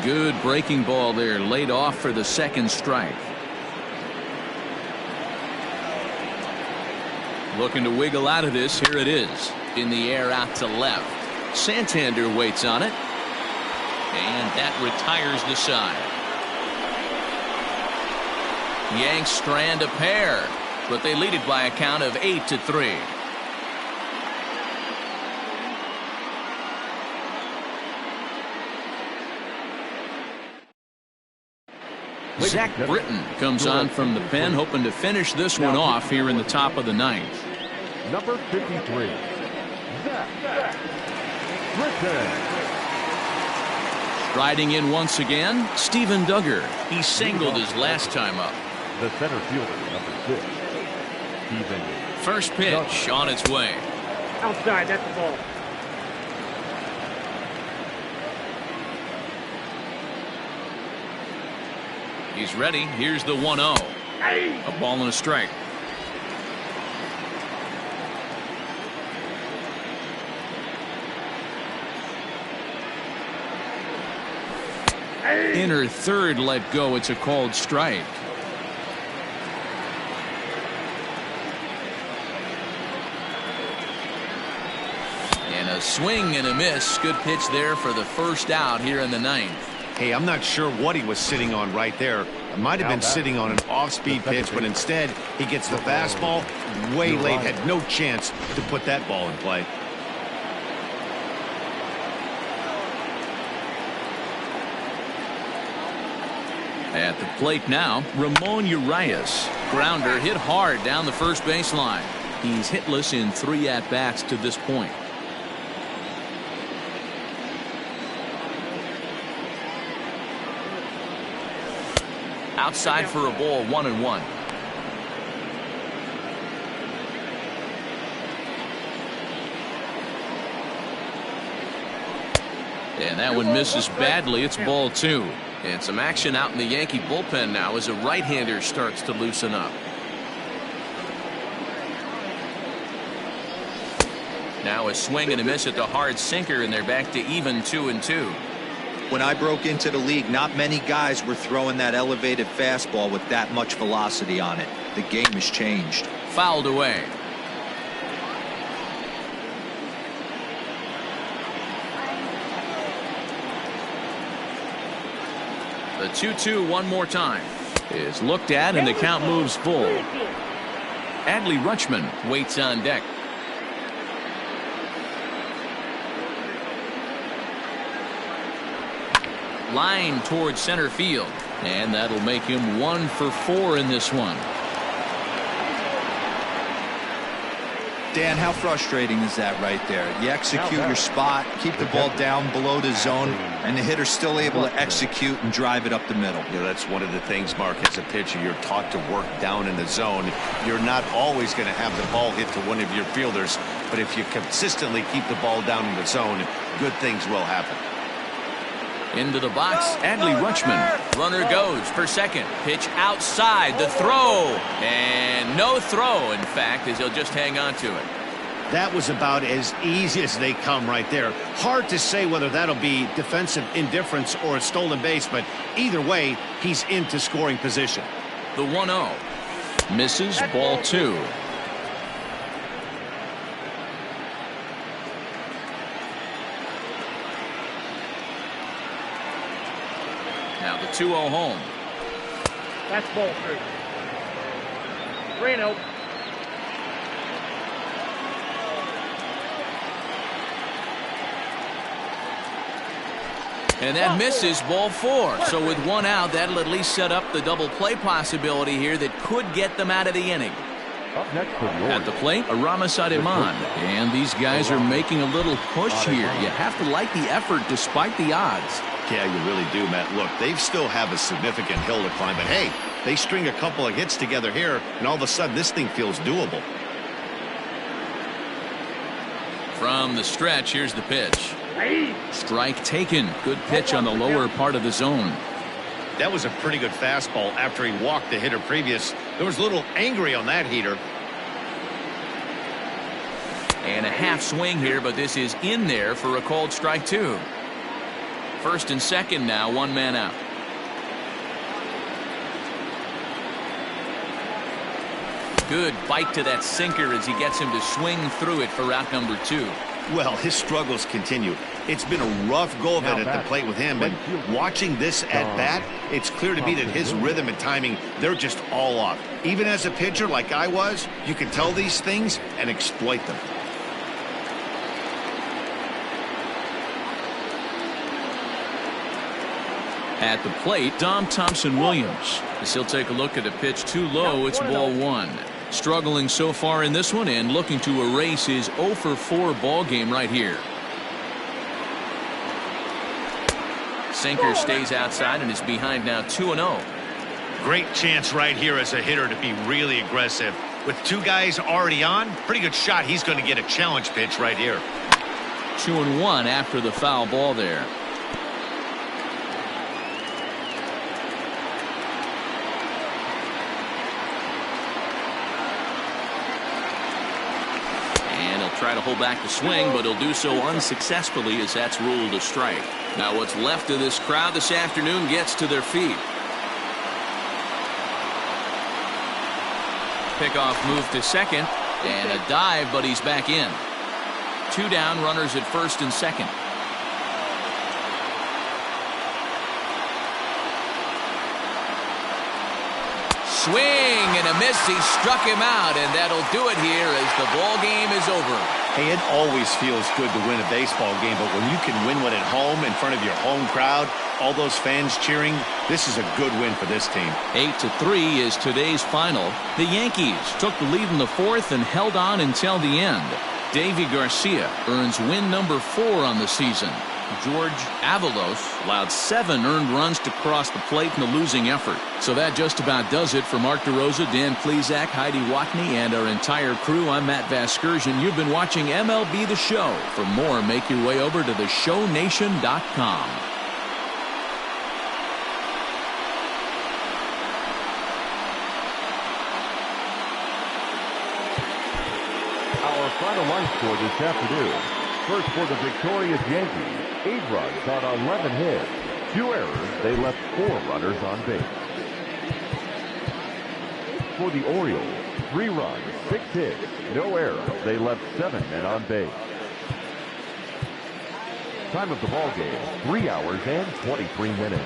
Good breaking ball there, laid off for the second strike. Looking to wiggle out of this. Here it is. In the air out to left. Santander waits on it. And that retires the side. Yanks strand a pair, but they lead it by a count of 8-3. Zach Britton comes on from the pen, hoping to finish this one off here in the top of the ninth. Number 53, Zach Britton. Striding in once again, Steven Duggar. He singled his last time up. The center fielder, number 6, Steven. First pitch on its way. Outside, that's the ball. He's ready. Here's the 1-0. A ball and a strike. Inner third let go. It's a called strike. And a swing and a miss. Good pitch there for the first out here in the ninth. Hey, I'm not sure what he was sitting on right there. It might have been sitting on an off-speed pitch, but instead he gets the fastball way late. Had no chance to put that ball in play. At the plate now, Ramon Urias. Grounder hit hard down the first baseline. He's hitless in 3 at-bats to this point. Outside for a ball, 1-1. And that one misses badly. It's ball 2. And some action out in the Yankee bullpen now as a right-hander starts to loosen up. Now a swing and a miss at the hard sinker, and they're back to even 2-2. When I broke into the league, not many guys were throwing that elevated fastball with that much velocity on it. The game has changed. Fouled away. The 2-2 one more time is looked at, and the count moves full. Adley Rutschman waits on deck. Line towards center field, and that'll make him 1 for 4 in this one. Dan, how frustrating is that right there? You execute your spot, keep the ball down below the zone, and the hitter's still able to execute and drive it up the middle. You know, that's one of the things, Mark, as a pitcher, you're taught to work down in the zone. You're not always going to have the ball hit to one of your fielders, but if you consistently keep the ball down in the zone, good things will happen. Into the box, Adley Rutschman. Runner goes for second. Pitch outside, the throw. And no throw, in fact, as he'll just hang on to it. That was about as easy as they come right there. Hard to say whether that'll be defensive indifference or a stolen base, but either way, he's into scoring position. The 1-0. Misses, ball 2. Now the 2-0 home. That's ball 3. 3-0. And that misses, ball 4. So with 1 out, that'll at least set up the double play possibility here that could get them out of the inning. Up next for the At the plate, Aramis Ademan. And these guys are making a little push here. You have to like the effort despite the odds. Yeah, you really do, Matt. Look, they still have a significant hill to climb, but hey, They string a couple of hits together here, and all of a sudden this thing feels doable. From the stretch, here's the pitch. Strike taken. Good pitch on the lower part of the zone. That was a pretty good fastball after he walked the hitter previous. There was a little angry on that heater. And a half swing here, but this is in there for a called strike two. First and second now, one man out. Good bite to that sinker as he gets him to swing through it for out number two. Well, his struggles continue. It's been a rough go of it at the plate with him, and watching this at bat, it's clear to me that his rhythm and timing, they're just all off. Even as a pitcher like I was, you can tell these things and exploit them. At the plate, Dom Thompson-Williams. As he'll take a look at a pitch too low, it's ball one. Struggling so far in this one and looking to erase his 0 for 4 ball game right here. Sinker stays outside and is behind now 2-0. Great chance right here as a hitter to be really aggressive. With two guys already on, pretty good shot. He's going to get a challenge pitch right here. 2-1 after the foul ball there. Try to hold back the swing, but he'll do so unsuccessfully as that's ruled a strike. Now what's left of this crowd this afternoon gets to their feet. Pickoff move to second and a dive, but he's back in. Two down, runners at first and second. Swing and a miss. He struck him out, and that'll do it here as the ball game is over. Hey, it always feels good to win a baseball game, but when you can win one at home in front of your home crowd, all those fans cheering, this is a good win for this team. 8-3 is today's final. The Yankees took the lead in the fourth and held on until the end. Davy Garcia earns win number 4 on the season. George Avalos allowed 7 earned runs to cross the plate in the losing effort. So that just about does it for Mark DeRosa, Dan Plesac, Heidi Watney, and our entire crew. I'm Matt Vasgersian. You've been watching MLB The Show. For more, make your way over to theshownation.com. Our final line score this afternoon. First for the victorious Yankees, 8 runs on 11 hits. 2 errors, they left 4 runners on base. For the Orioles, 3 runs, 6 hits, no errors, they left 7 men on base. Time of the ball game, 3 hours and 23 minutes.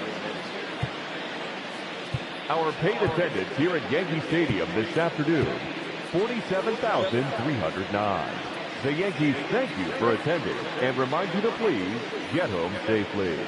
Our paid attendance here at Yankee Stadium this afternoon, 47,309. The Yankees thank you for attending and remind you to please get home safely.